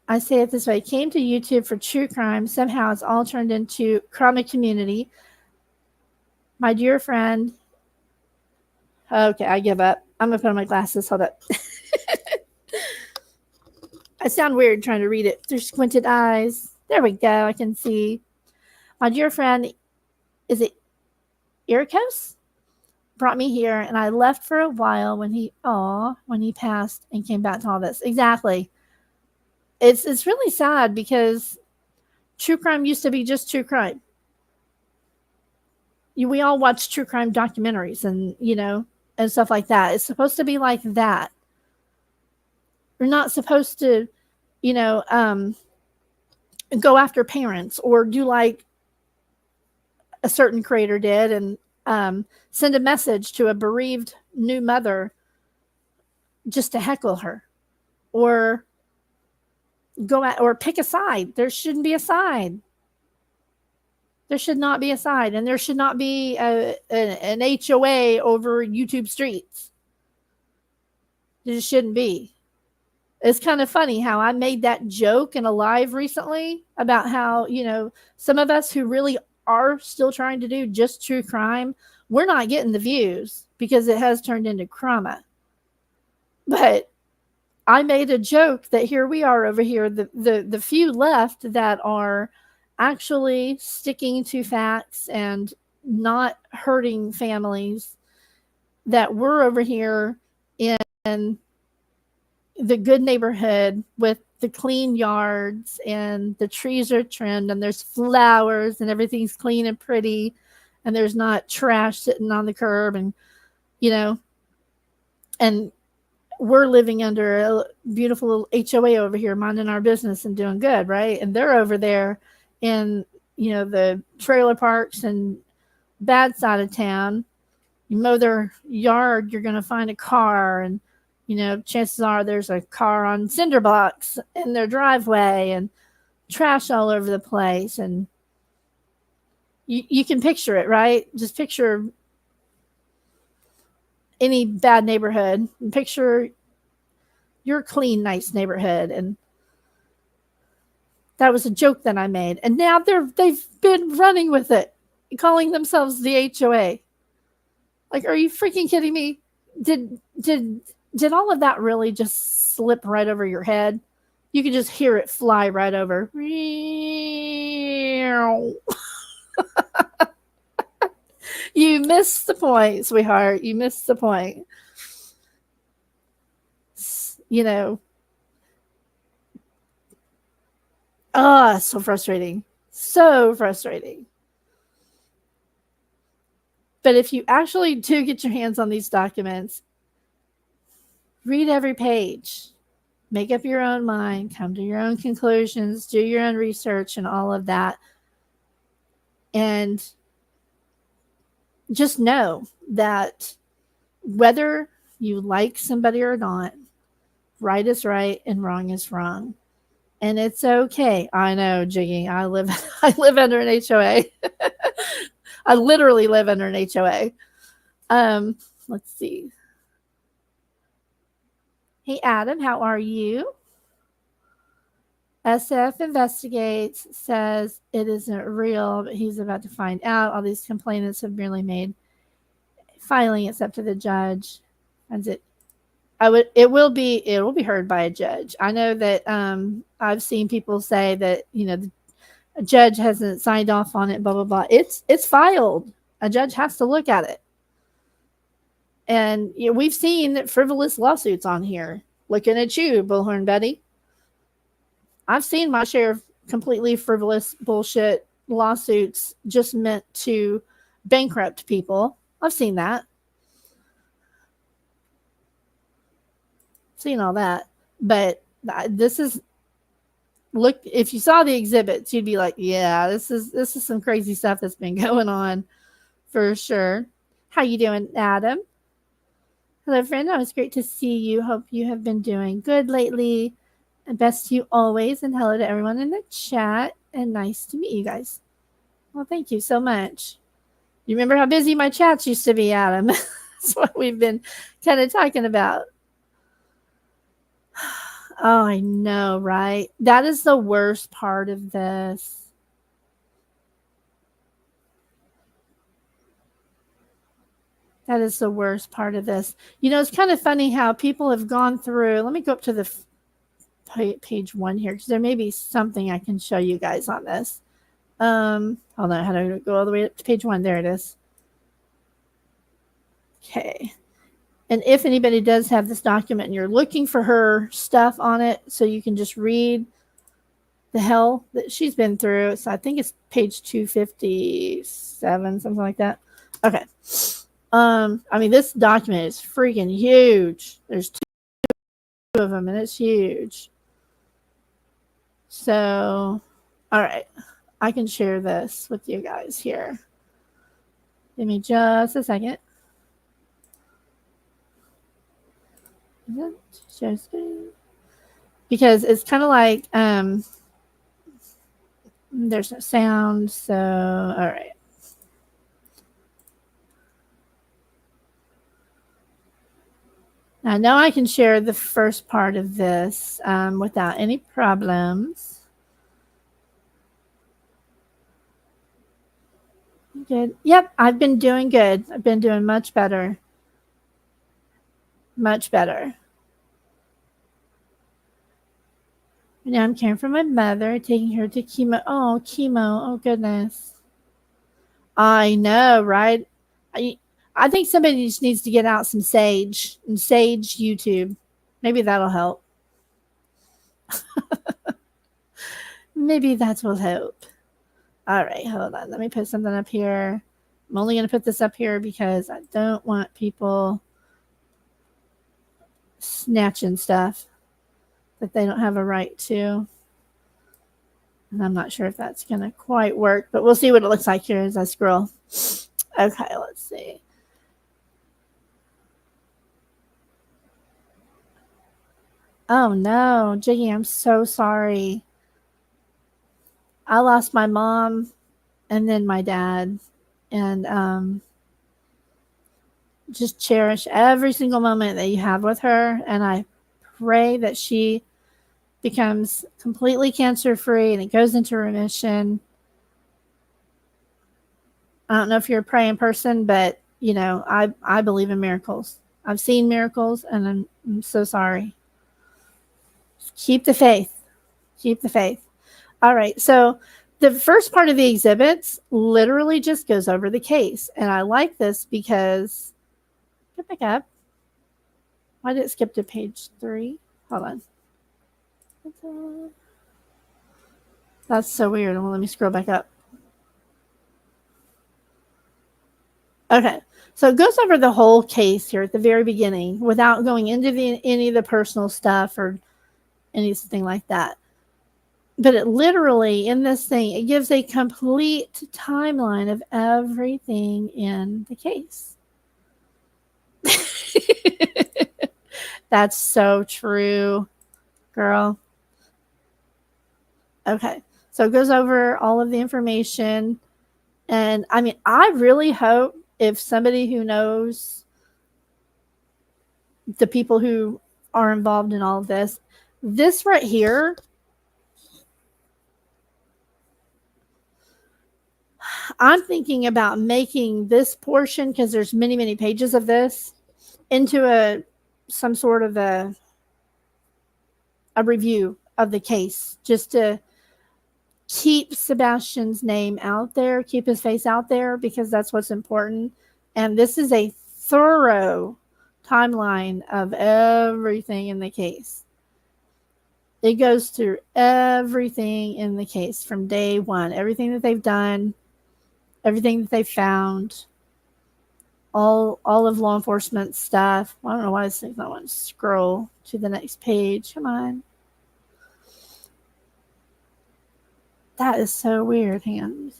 I say it this way: came to YouTube for true crime. Somehow it's all turned into crime community. My dear friend. Okay, I give up. I'm gonna put on my glasses. Hold up. I sound weird trying to read it through squinted eyes. There we go. I can see. My dear friend, is it Irikos? Brought me here, and I left for a while when he passed and came back to all this. Exactly. It's really sad because true crime used to be just true crime. We all watch true crime documentaries and, and stuff like that. It's supposed to be like that. We're not supposed to, go after parents or do like a certain creator did and send a message to a bereaved new mother just to heckle her or go at or pick a side. There shouldn't be a side. There should not be a side, and there should not be an HOA over YouTube streets. There just shouldn't be. It's kind of funny how I made that joke in a live recently about how, some of us who really are still trying to do just true crime, we're not getting the views because it has turned into crama. But I made a joke that here we are over here, the few left that are actually sticking to facts and not hurting families, that we're over here in the good neighborhood with the clean yards and the trees are trimmed and there's flowers and everything's clean and pretty and there's not trash sitting on the curb and, and we're living under a beautiful little HOA over here, minding our business and doing good, right? And they're over there in, the trailer parks and bad side of town. You mow their yard, you're going to find a car, and, chances are there's a car on cinder blocks in their driveway and trash all over the place. And you can picture it, right? Just picture any bad neighborhood and picture your clean, nice neighborhood. And that was a joke that I made. And now they've been running with it, calling themselves the HOA. Like, are you freaking kidding me? Did all of that really just slip right over your head? You could just hear it fly right over. You missed the point, sweetheart. You missed the point. So frustrating. So frustrating. But if you actually do get your hands on these documents, read every page. Make up your own mind. Come to your own conclusions. Do your own research and all of that. And just know that whether you like somebody or not, right is right and wrong is wrong. And it's okay. I know, Jiggy. I live under an HOA. I literally live under an HOA. Let's see. Hey, Adam, how are you? SF investigates, says it isn't real, but he's about to find out. All these complainants have merely made filing it's up to the judge. It will be heard by a judge. I know that I've seen people say that, the judge hasn't signed off on it, blah, blah, blah. It's filed. A judge has to look at it. And we've seen frivolous lawsuits on here. Looking at you, Bullhorn Betty. I've seen my share of completely frivolous bullshit lawsuits just meant to bankrupt people. I've seen that. Seen all that. But this is look, if you saw the exhibits, you'd be like, yeah, this is some crazy stuff that's been going on for sure. How you doing, Adam? Hello, friend. Oh, it's great to see you. Hope you have been doing good lately. And best to you always. And hello to everyone in the chat. And nice to meet you guys. Well, thank you so much. You remember how busy my chats used to be, Adam? That's what we've been kind of talking about. Oh, I know, right? That is the worst part of this. That is the worst part of this. You know, it's kind of funny how people have gone through. Let me go up to the page 1 here because there may be something I can show you guys on this. Hold on, how do I go all the way up to page 1? There it is. Okay. And if anybody does have this document and you're looking for her stuff on it, so you can just read the hell that she's been through. So I think it's page 257, something like that. Okay. I mean, this document is freaking huge. There's 2 of them, and it's huge. So, all right. I can share this with you guys here. Give me just a second. Share screen. Because it's kind of like there's no sound, so all right. Now I can share the first part of this without any problems. Good. Yep, I've been doing good. I've been doing much better. Much better. Now I'm caring for my mother, taking her to chemo. Oh, chemo. Oh, goodness. I know, right? I think somebody just needs to get out some sage and sage YouTube. Maybe that'll help. Maybe that will help. All right, hold on. Let me put something up here. I'm only going to put this up here because I don't want people snatching stuff that they don't have a right to. And I'm not sure if that's going to quite work, but we'll see what it looks like here as I scroll. Okay, let's see. Oh no, Jiggy, I'm so sorry. I lost my mom and then my dad. And just cherish every single moment that you have with her. And I pray that she becomes completely cancer-free and it goes into remission. I don't know if you're a praying person, but, you know, I believe in miracles. I've seen miracles, and I'm so sorry. Keep the faith. Keep the faith. All right. So the first part of the exhibits literally just goes over the case. And I like this because, get back up. Why did it skip to page 3? Hold on. That's so weird. Well, let me scroll back up. Okay. So it goes over the whole case here at the very beginning without going into any of the personal stuff or anything like that. But it literally, in this thing, it gives a complete timeline of everything in the case. That's so true, girl. Okay. So it goes over all of the information. And I mean, I really hope if somebody who knows the people who are involved in all of this right here, I'm thinking about making this portion, because there's many, many pages of this, into some sort of a review of the case, just to keep Sebastian's name out there, keep his face out there, because that's what's important. And this is a thorough timeline of everything in the case. It goes through everything in the case from day one, everything that they've done, everything that they found, all of law enforcement stuff. I don't know why this thing's not wanting to scroll to the next page. Come on. That is so weird. Hang on.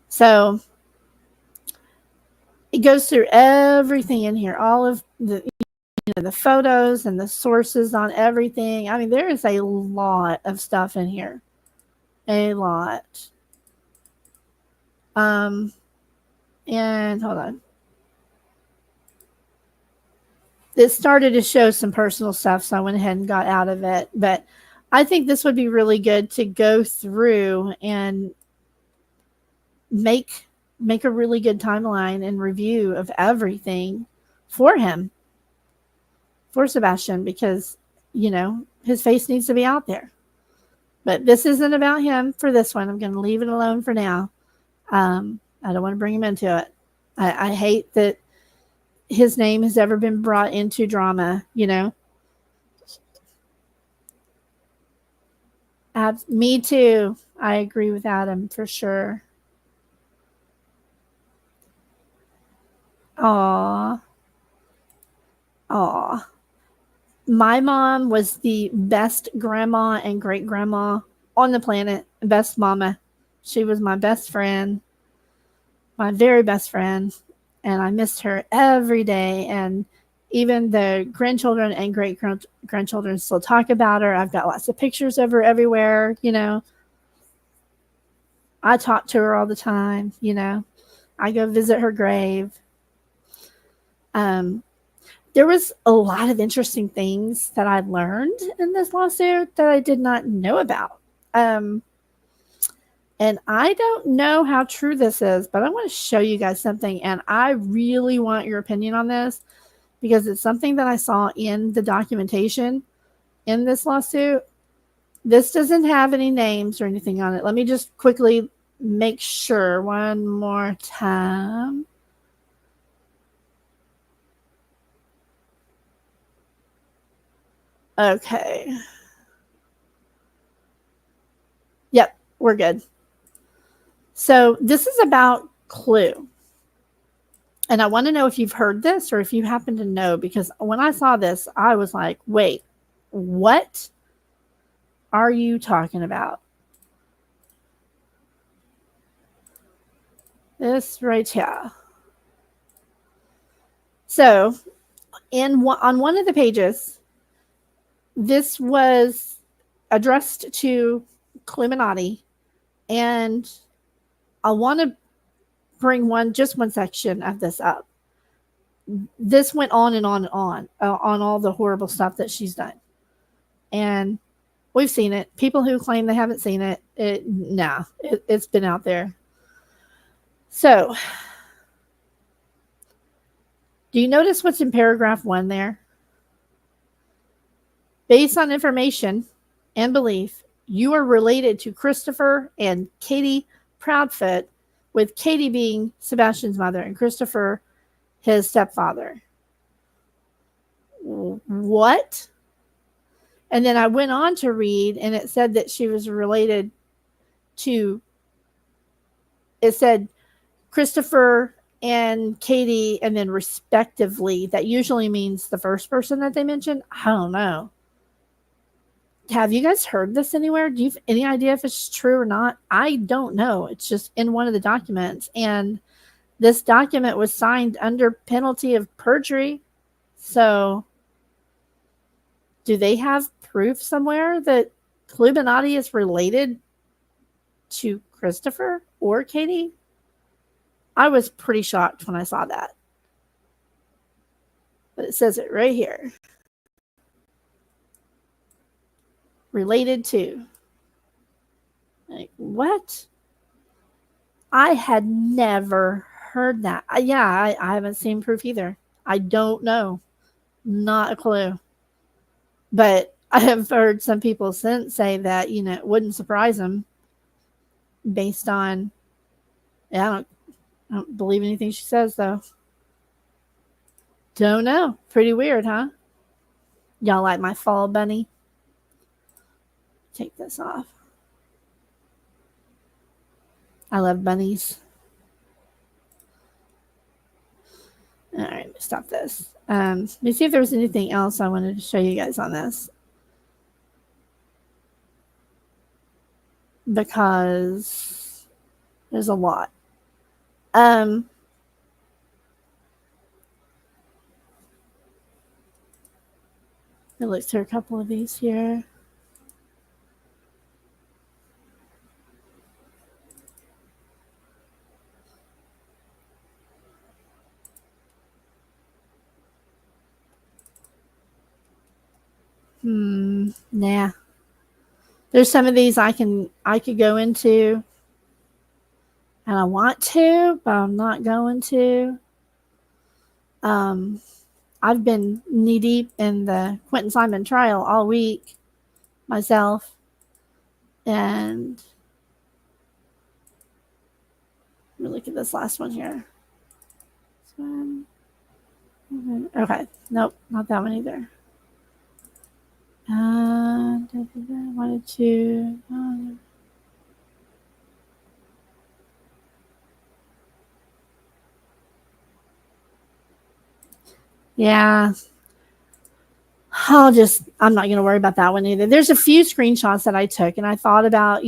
So it goes through everything in here, all of the the photos and the sources on everything. I mean, there is a lot of stuff in here. A lot. And hold on. It started to show some personal stuff, so I went ahead and got out of it. But I think this would be really good to go through and make a really good timeline and review of everything for him, for Sebastian, because, you know, his face needs to be out there. But this isn't about him for this one. I'm going to leave it alone for now. I don't want to bring him into it. I hate that his name has ever been brought into drama, you know. Me too. I agree with Adam for sure. Aw. Aw. My mom was the best grandma and great grandma on the planet. Best mama. She was my best friend, my very best friend. And I missed her every day. And even the grandchildren and great grandchildren still talk about her. I've got lots of pictures of her everywhere, you know. I talk to her all the time, you know. I go visit her grave. There was a lot of interesting things that I learned in this lawsuit that I did not know about. And I don't know how true this is, but I want to show you guys something. And I really want your opinion on this because it's something that I saw in the documentation in this lawsuit. This doesn't have any names or anything on it. Let me just quickly make sure one more time. Okay. Yep, we're good. So this is about Clue. And I want to know if you've heard this or if you happen to know, because when I saw this, I was like, wait, what are you talking about? This right here. So on one of the pages, this was addressed to Cluminati, and I want to bring just one section of this up. This went on and on and on all the horrible stuff that she's done. And we've seen it. People who claim they haven't seen it, it's been out there. So, do you notice what's in paragraph 1 there? Based on information and belief, you are related to Christopher and Katie Proudfoot, with Katie being Sebastian's mother and Christopher his stepfather. What? And then I went on to read, and it said that she was related to, it said Christopher and Katie, and then respectively. That usually means the first person that they mentioned. I don't know. Have you guys heard this anywhere? Do you have any idea if it's true or not? I don't know. It's just in one of the documents. And this document was signed under penalty of perjury. So do they have proof somewhere that Cluminati is related to Christopher or Katie? I was pretty shocked when I saw that. But it says it right here. Related to. Like, what? I had never heard that. I haven't seen proof either. I don't know. Not a clue. But I have heard some people since say that, you know, it wouldn't surprise them based on, I don't believe anything she says, though. Don't know. Pretty weird, huh? Y'all like my fall bunny? Take this off. I love bunnies. All right, stop this. Let me see if there was anything else I wanted to show you guys on this. because there's a lot. It looks through a couple of these here. Nah. There's some of these I could go into, and I want to, but I'm not going to. I've been knee deep in the Quentin Simon trial all week myself, and let me look at this last one here. This one. Okay, nope, not that one either. Wanted to. Yeah. I'm not going to worry about that one either. There's a few screenshots that I took, and I thought about,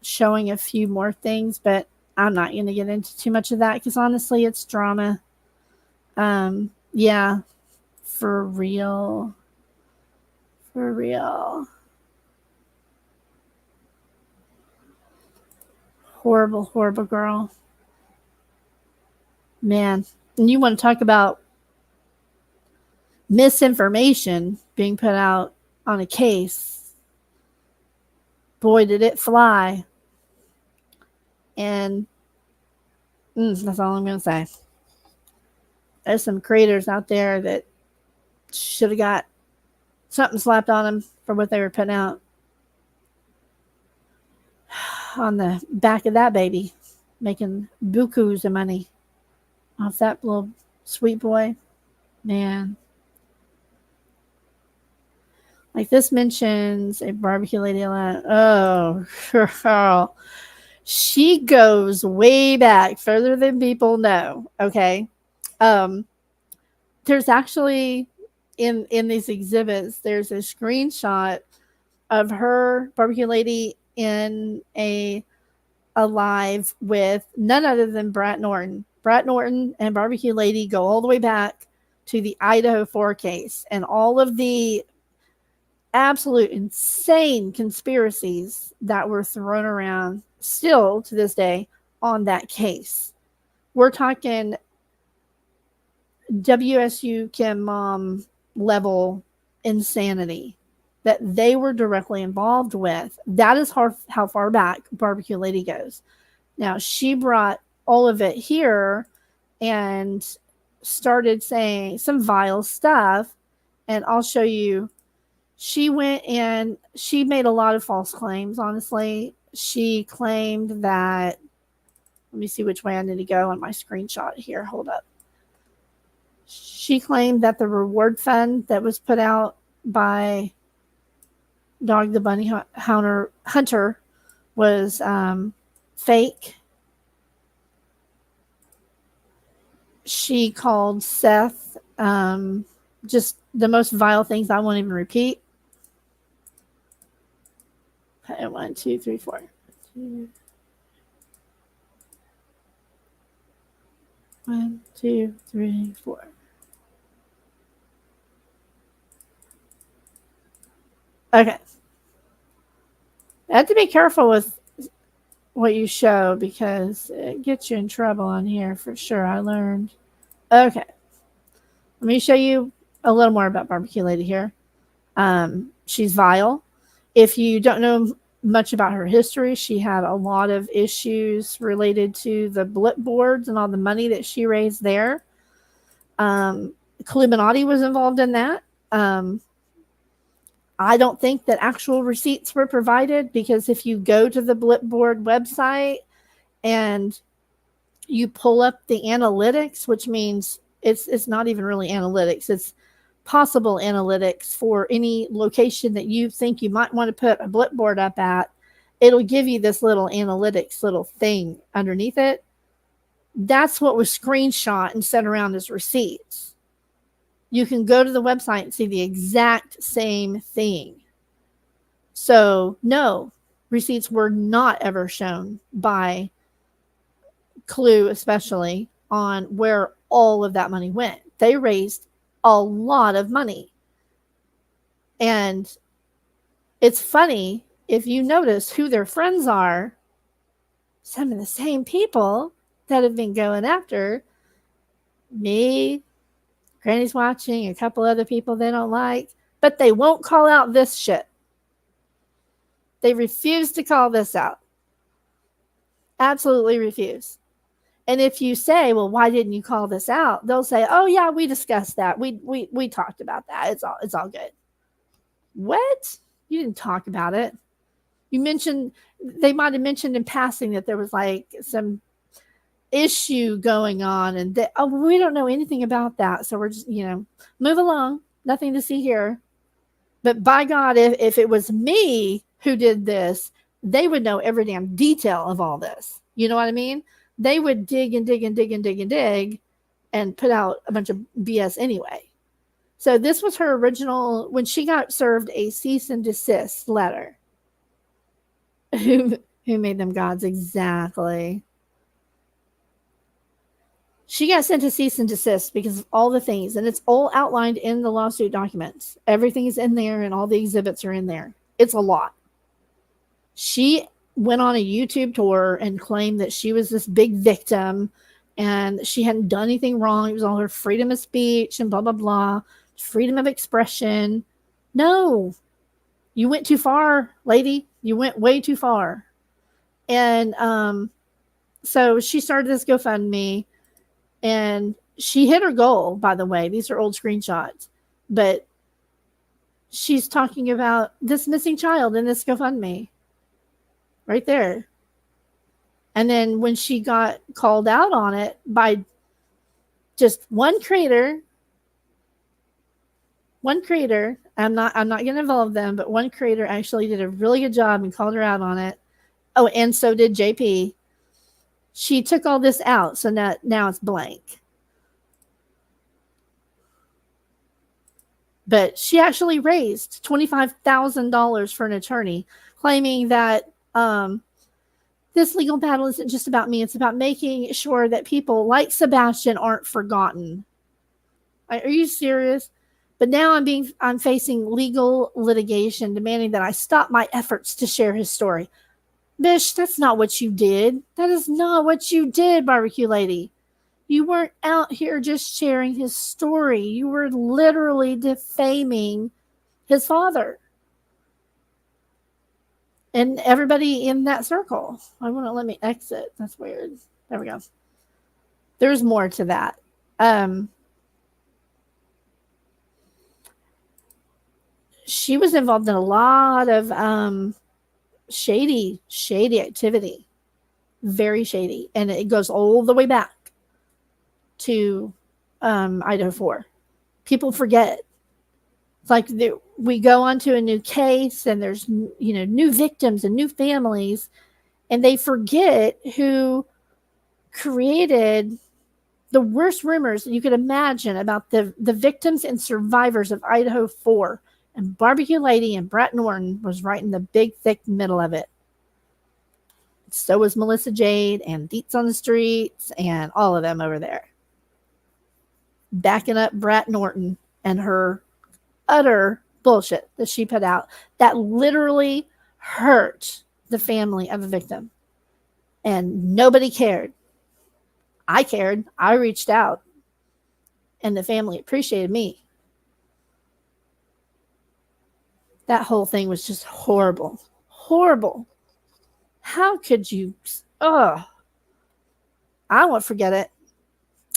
showing a few more things, but I'm not going to get into too much of that because honestly, it's drama. Yeah, for real. For real. Horrible, horrible girl. Man. And you want to talk about misinformation being put out on a case. Boy, did it fly. And that's all I'm going to say. There's some creators out there that should have got something slapped on them for what they were putting out on the back of that baby, making bukus of money off that little sweet boy. Man. Like this mentions a barbecue lady. Oh, girl. She goes way back, further than people know. Okay. There's actually in these exhibits, there's a screenshot of her barbecue lady in a live with none other than Brett Norton. Brett Norton and barbecue lady go all the way back to the Idaho 4 case and all of the absolute insane conspiracies that were thrown around still to this day on that case. We're talking WSU Kim Mom level insanity that they were directly involved with. That is how far back Barbecue Lady goes. Now, she brought all of it here and started saying some vile stuff, and I'll show you. She went and she made a lot of false claims, honestly. She claimed that, let me see which way I need to go on my screenshot here. Hold up. She claimed that the reward fund that was put out by Dog the Bunny Hunter was fake. She called Seth just the most vile things I won't even repeat. Okay, 1, 2, 3, 4. 1, 2, 3, 4. Okay. I have to be careful with what you show because it gets you in trouble on here for sure. I learned. Okay. Let me show you a little more about Barbecue Lady here. She's vile. If you don't know much about her history, she had a lot of issues related to the blip boards and all the money that she raised there. Illuminati was involved in that. I don't think that actual receipts were provided because if you go to the Blipboard website and you pull up the analytics, which means it's not even really analytics, it's possible analytics for any location that you think you might want to put a Blipboard up at, it'll give you this little analytics little thing underneath it. That's what was screenshot and sent around as receipts. You can go to the website and see the exact same thing. So, no, receipts were not ever shown by Clue, especially on where all of that money went. They raised a lot of money. And it's funny if you notice who their friends are, some of the same people that have been going after me, Granny's watching, a couple other people they don't like, but they won't call out this shit. They refuse to call this out. Absolutely refuse. And if you say, well, why didn't you call this out? They'll say, oh yeah, we discussed that. We talked about that. It's all good. What? You didn't talk about it. You mentioned, they might have mentioned in passing that there was like some issue going on, and that, oh, we don't know anything about that. So we're just, move along. Nothing to see here. But by God, if it was me who did this, they would know every damn detail of all this. You know what I mean? They would dig and dig and dig and dig and dig and put out a bunch of BS anyway. So this was her original, when she got served a cease and desist letter. Who made them gods? Exactly. She got sent to cease and desist because of all the things, and it's all outlined in the lawsuit documents. Everything is in there, and all the exhibits are in there. It's a lot. She went on a YouTube tour and claimed that she was this big victim, and she hadn't done anything wrong. It was all her freedom of speech and blah, blah, blah, freedom of expression. No, you went too far, lady. You went way too far. And so she started this GoFundMe. And she hit her goal, by the way. These are old screenshots. But she's talking about this missing child in this GoFundMe. Right there. And then when she got called out on it by just one creator, I'm not going to involve them, but one creator actually did a really good job and called her out on it. Oh, and so did JP. She took all this out, so now it's blank. But she actually raised $25,000 for an attorney, claiming that this legal battle isn't just about me. It's about making sure that people like Sebastian aren't forgotten. Are you serious? But now I'm facing legal litigation demanding that I stop my efforts to share his story. Bish, that's not what you did. That is not what you did, Barbecue Lady. You weren't out here just sharing his story. You were literally defaming his father. And everybody in that circle. I wouldn't let me exit. That's weird. There we go. There's more to that. She was involved in a lot of shady activity. Very shady. And it goes all the way back to Idaho 4. People forget. It's like we go on to a new case and there's new victims and new families, and they forget who created the worst rumors you could imagine about the victims and survivors of Idaho 4. And Barbecue Lady and Brett Norton was right in the big, thick middle of it. So was Melissa Jade and Deets on the Streets and all of them over there. Backing up Brett Norton and her utter bullshit that she put out that literally hurt the family of a victim. And nobody cared. I cared. I reached out. And the family appreciated me. That whole thing was just horrible. Horrible. How could you? I won't forget it.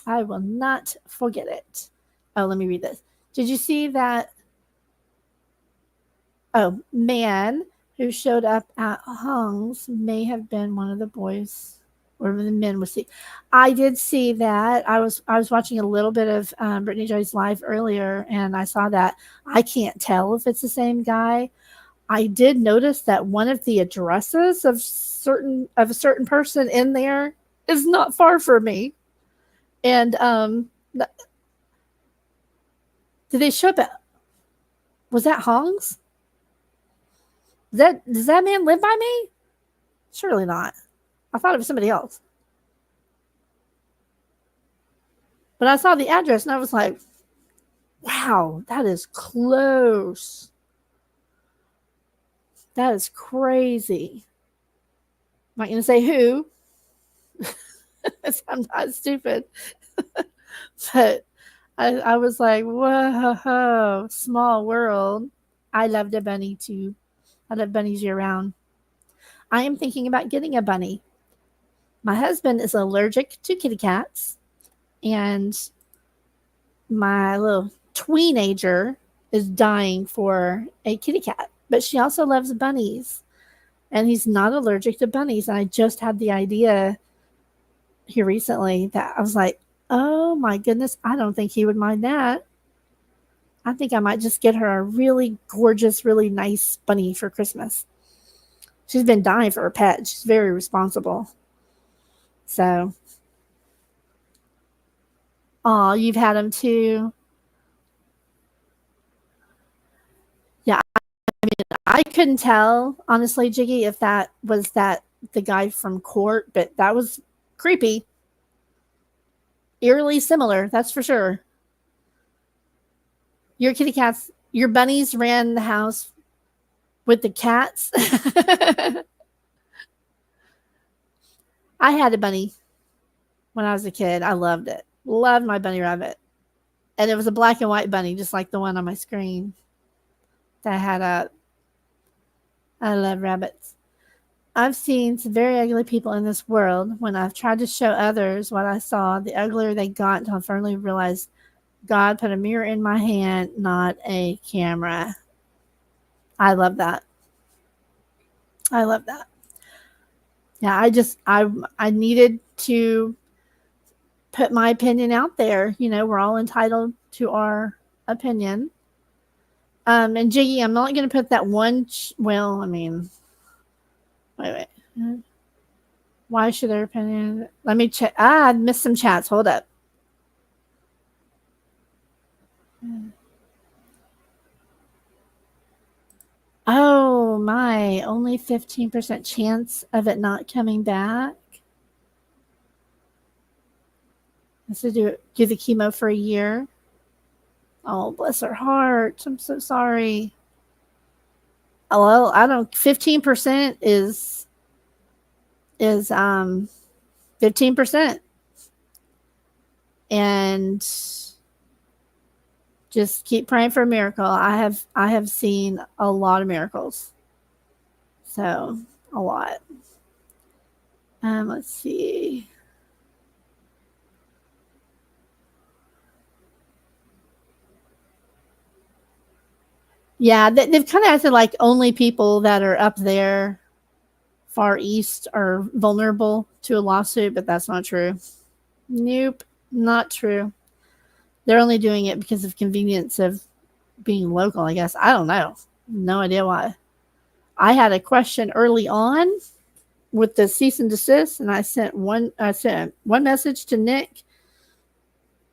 I will not forget it. Oh, let me read this. Did you see that? Oh, man who showed up at Hung's may have been one of the boys or the men was see. I did see that. I was watching a little bit of Brittany Joy's live earlier, and I saw that. I can't tell if it's the same guy. I did notice that one of the addresses of a certain person in there is not far from me. And did they show up at? Was that Hong's? Does that man live by me? Surely not. I thought it was somebody else. But I saw the address and I was like, wow, that is close. That is crazy. I'm not going to say who. I'm not stupid. But I was like, whoa, small world. I loved a bunny too. I love bunnies year round. I am thinking about getting a bunny. My husband is allergic to kitty cats, and my little tweenager is dying for a kitty cat, but she also loves bunnies, and he's not allergic to bunnies. And I just had the idea here recently that I was like, oh my goodness, I don't think he would mind that. I think I might just get her a really gorgeous, really nice bunny for Christmas. She's been dying for a pet. She's very responsible. So, oh, you've had them too. Yeah, I couldn't tell, honestly, Jiggy, if that was the guy from Court, but that was creepy. Eerily similar, that's for sure. Your kitty cats, your bunnies ran the house with the cats. I had a bunny when I was a kid. I loved it. Loved my bunny rabbit. And it was a black and white bunny, just like the one on my screen that had a. I love rabbits. I've seen some very ugly people in this world. When I've tried to show others what I saw, the uglier they got until I finally realized God put a mirror in my hand, not a camera. I love that. I love that. Yeah, I needed to put my opinion out there. You know, we're all entitled to our opinion. And Jiggy, I'm not going to put that one. Well, I mean, wait. Why should their opinion? Let me check. I missed some chats. Hold up. Oh my! Only 15% chance of it not coming back. Has to do the chemo for a year. Oh, bless her heart. I'm so sorry. Oh, well, I don't. 15% is 15%, and just keep praying for a miracle. I have seen a lot of miracles, so a lot. Let's see. Yeah, they've kind of acted like only people that are up there, far east, are vulnerable to a lawsuit, but that's not true. Nope, not true. They're only doing it because of convenience of being local, I guess. I don't know. No idea why. I had a question early on with the cease and desist, and I sent one message to Nick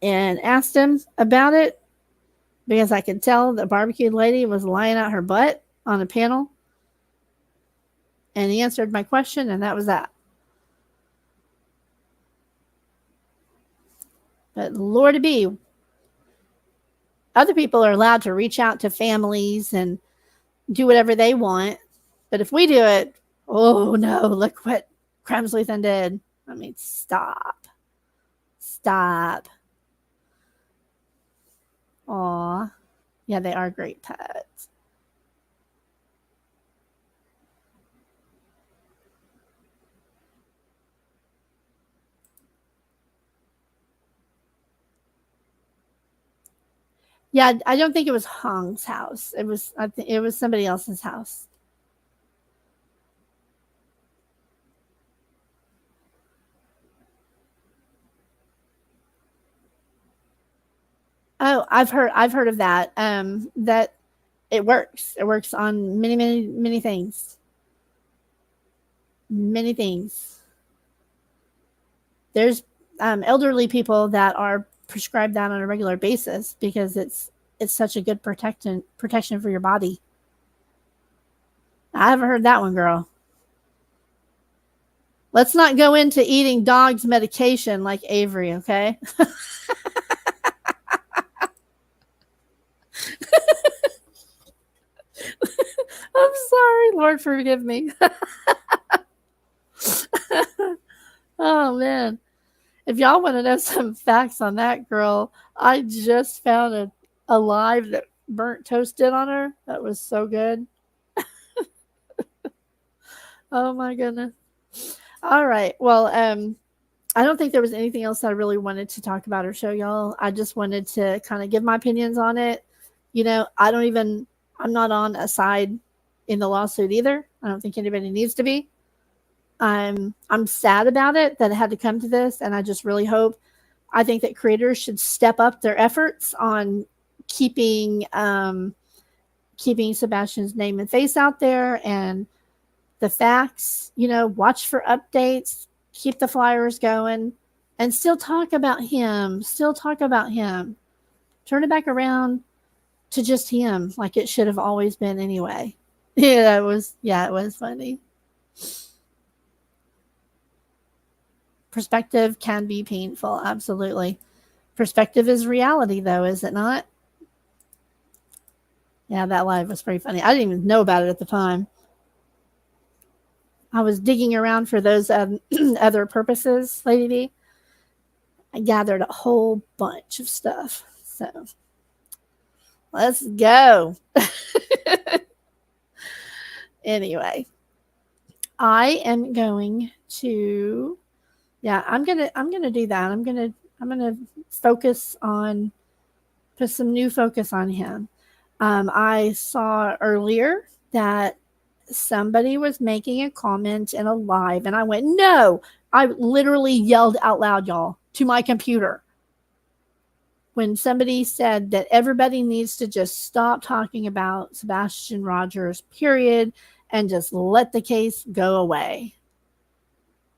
and asked him about it because I could tell the barbecue lady was lying out her butt on a panel. And he answered my question, and that was that. But Lord be, other people are allowed to reach out to families and do whatever they want. But if we do it, oh no, look what CrimeSleuthin did. I mean, stop. Aw. Yeah, they are great pets. Yeah, I don't think it was Hong's house. It was somebody else's house. Oh, I've heard of that. That it works. It works on many things. Many things. There's elderly people that are prescribed that on a regular basis because it's such a good protection for your body. I haven't heard that one, girl. Let's not go into eating dog's medication like Avery, okay? I'm sorry. Lord, forgive me. Oh, man. If y'all want to know some facts on that girl, I just found a live that burnt toasted on her. That was so good. Oh, my goodness. All right. Well, I don't think there was anything else I really wanted to talk about or show y'all. I just wanted to kind of give my opinions on it. You know, I'm not on a side in the lawsuit either. I don't think anybody needs to be. I'm sad about it that it had to come to this, and I just really hope. I think that creators should step up their efforts on keeping keeping Sebastian's name and face out there and the facts. You know, watch for updates, keep the flyers going, and still talk about him. Still talk about him. Turn it back around to just him, like it should have always been anyway. Yeah, it was. Yeah, it was funny. Perspective can be painful, absolutely. Perspective is reality, though, is it not? Yeah, that live was pretty funny. I didn't even know about it at the time. I was digging around for those other purposes, Lady D. I gathered a whole bunch of stuff. So let's go. Anyway, I am going to I'm gonna do that. I'm gonna focus on put some new focus on him. I saw earlier that somebody was making a comment in a live, and I went, no. I literally yelled out loud, y'all, to my computer when somebody said that everybody needs to just stop talking about Sebastian Rogers, period, and just let the case go away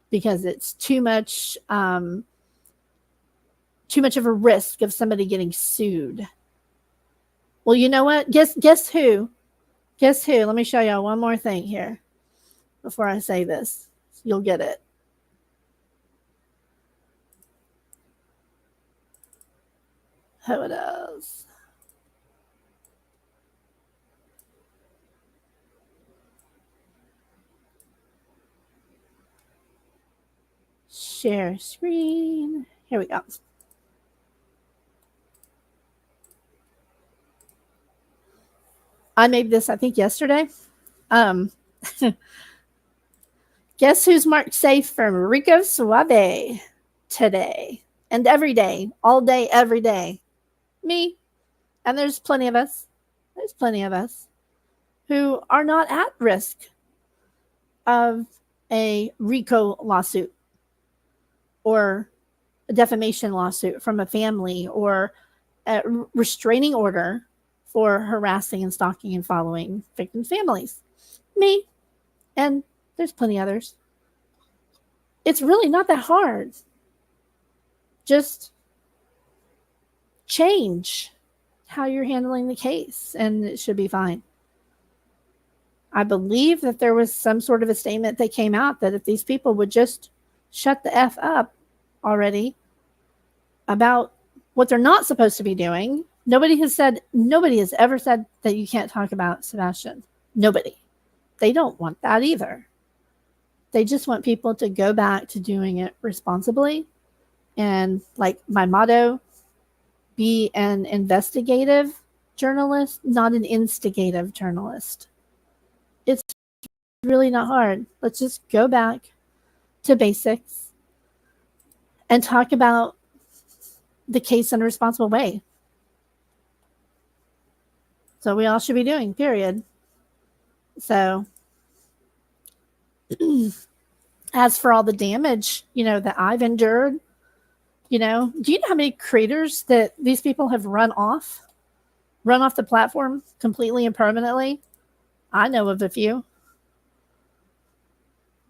because it's too much of a risk of somebody getting sued. Well, you know what? Guess who? Guess who? Let me show y'all one more thing here before I say this. You'll get it. Who it is. Share screen. Here we go. I made this, I think, yesterday. Guess who's marked safe from Rico Suave today and every day, all day, every day? Me. And there's plenty of us. There's plenty of us who are not at risk of a RICO lawsuit or a defamation lawsuit from a family or a restraining order for harassing and stalking and following victims' families. Me. And there's plenty others. It's really not that hard. Just change how you're handling the case and it should be fine. I believe that there was some sort of a statement that came out that if these people would just shut the F up already about what they're not supposed to be doing. Nobody has ever said that you can't talk about Sebastian. Nobody. They don't want that either. They just want people to go back to doing it responsibly. And like my motto, be an investigative journalist, not an instigative journalist. It's really not hard. Let's just go back to basics and talk about the case in a responsible way. So we all should be doing, period. So as for all the damage, that I've endured, do you know how many creators that these people have run off the platform completely and permanently? I know of a few.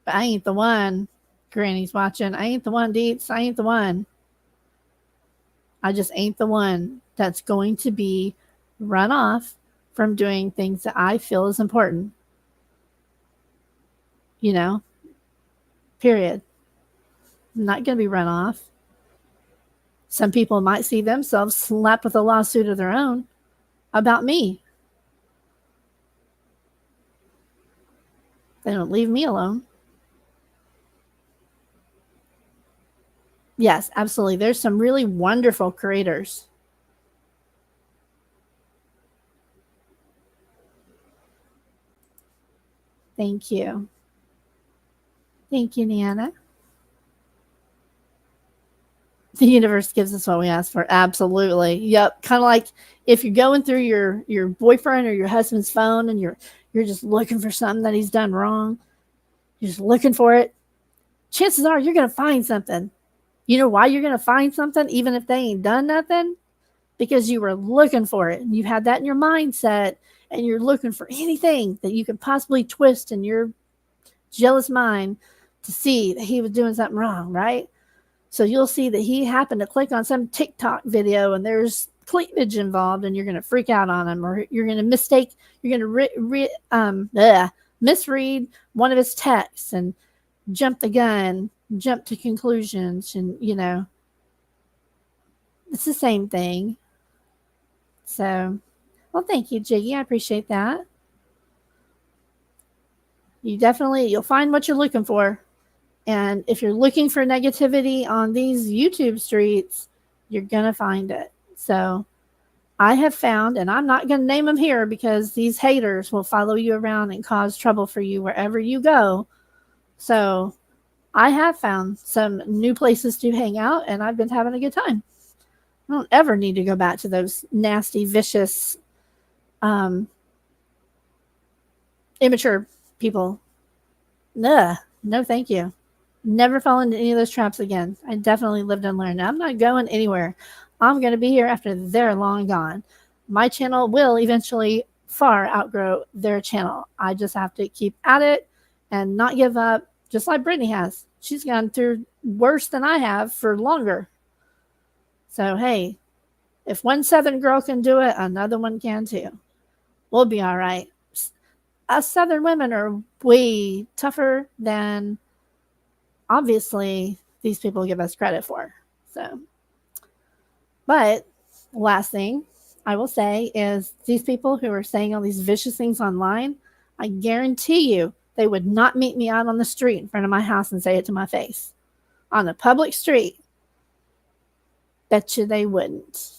But I ain't the one. Granny's watching. I ain't the one, Deets. I ain't the one. I just ain't the one that's going to be run off from doing things that I feel is important. you know, period. I'm not going to be run off. Some people might see themselves slapped with a lawsuit of their own about me. They don't leave me alone. Yes, absolutely. There's some really wonderful creators. Thank you. Thank you, Nana. The universe gives us what we ask for. Absolutely. Yep. Kind of like if you're going through your boyfriend or your husband's phone and you're just looking for something that he's done wrong. You're just looking for it. Chances are you're going to find something. You know why you're going to find something even if they ain't done nothing? Because you were looking for it and you had that in your mindset and you're looking for anything that you could possibly twist in your jealous mind to see that he was doing something wrong, right? So you'll see that he happened to click on some TikTok video and there's cleavage involved and you're going to freak out on him, or you're going to misread one of his texts and jump the gun, jump to conclusions. And, you know, it's the same thing. So, well, thank you, Jiggy. I appreciate that. You'll find what you're looking for. And if you're looking for negativity on these YouTube streets, you're going to find it. So I have found, and I'm not going to name them here because these haters will follow you around and cause trouble for you wherever you go. So I have found some new places to hang out, and I've been having a good time. I don't ever need to go back to those nasty, vicious, immature people. No, thank you. Never fall into any of those traps again. I definitely lived and learned. I'm not going anywhere. I'm going to be here after they're long gone. My channel will eventually far outgrow their channel. I just have to keep at it and not give up, just like Brittany has. She's gone through worse than I have for longer. So, hey, if one Southern girl can do it, another one can too. We'll be all right. Us Southern women are way tougher than obviously these people give us credit for. So, but last thing I will say is these people who are saying all these vicious things online, I guarantee you they would not meet me out on the street in front of my house and say it to my face. On a public street, bet you they wouldn't.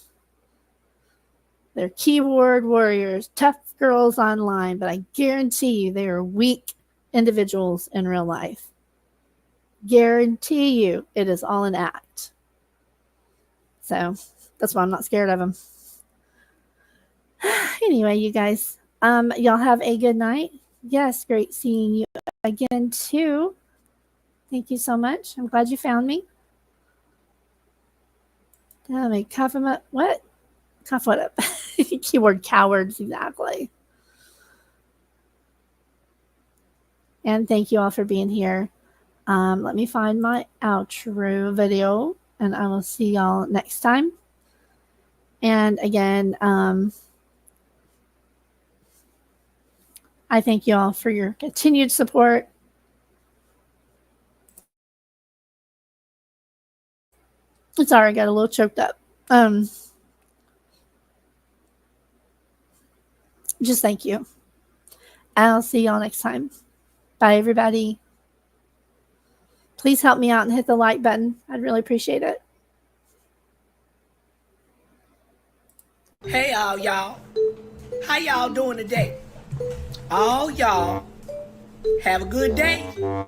They're keyboard warriors, tough girls online, but I guarantee you they are weak individuals in real life. Guarantee you it is all an act. So that's why I'm not scared of them. Anyway, you guys, y'all have a good night. Yes, great seeing you again too. Thank you so much. I'm glad you found me. Let me cuff him up. What? Cuff what up? Keyword cowards, exactly. And thank you all for being here. Let me find my outro video and I will see y'all next time. And again, I thank you all for your continued support. Sorry, I got a little choked up. Just thank you. I'll see y'all next time. Bye, everybody. Please help me out and hit the like button. I'd really appreciate it. Hey, all y'all. How y'all doing today? All y'all have a good day.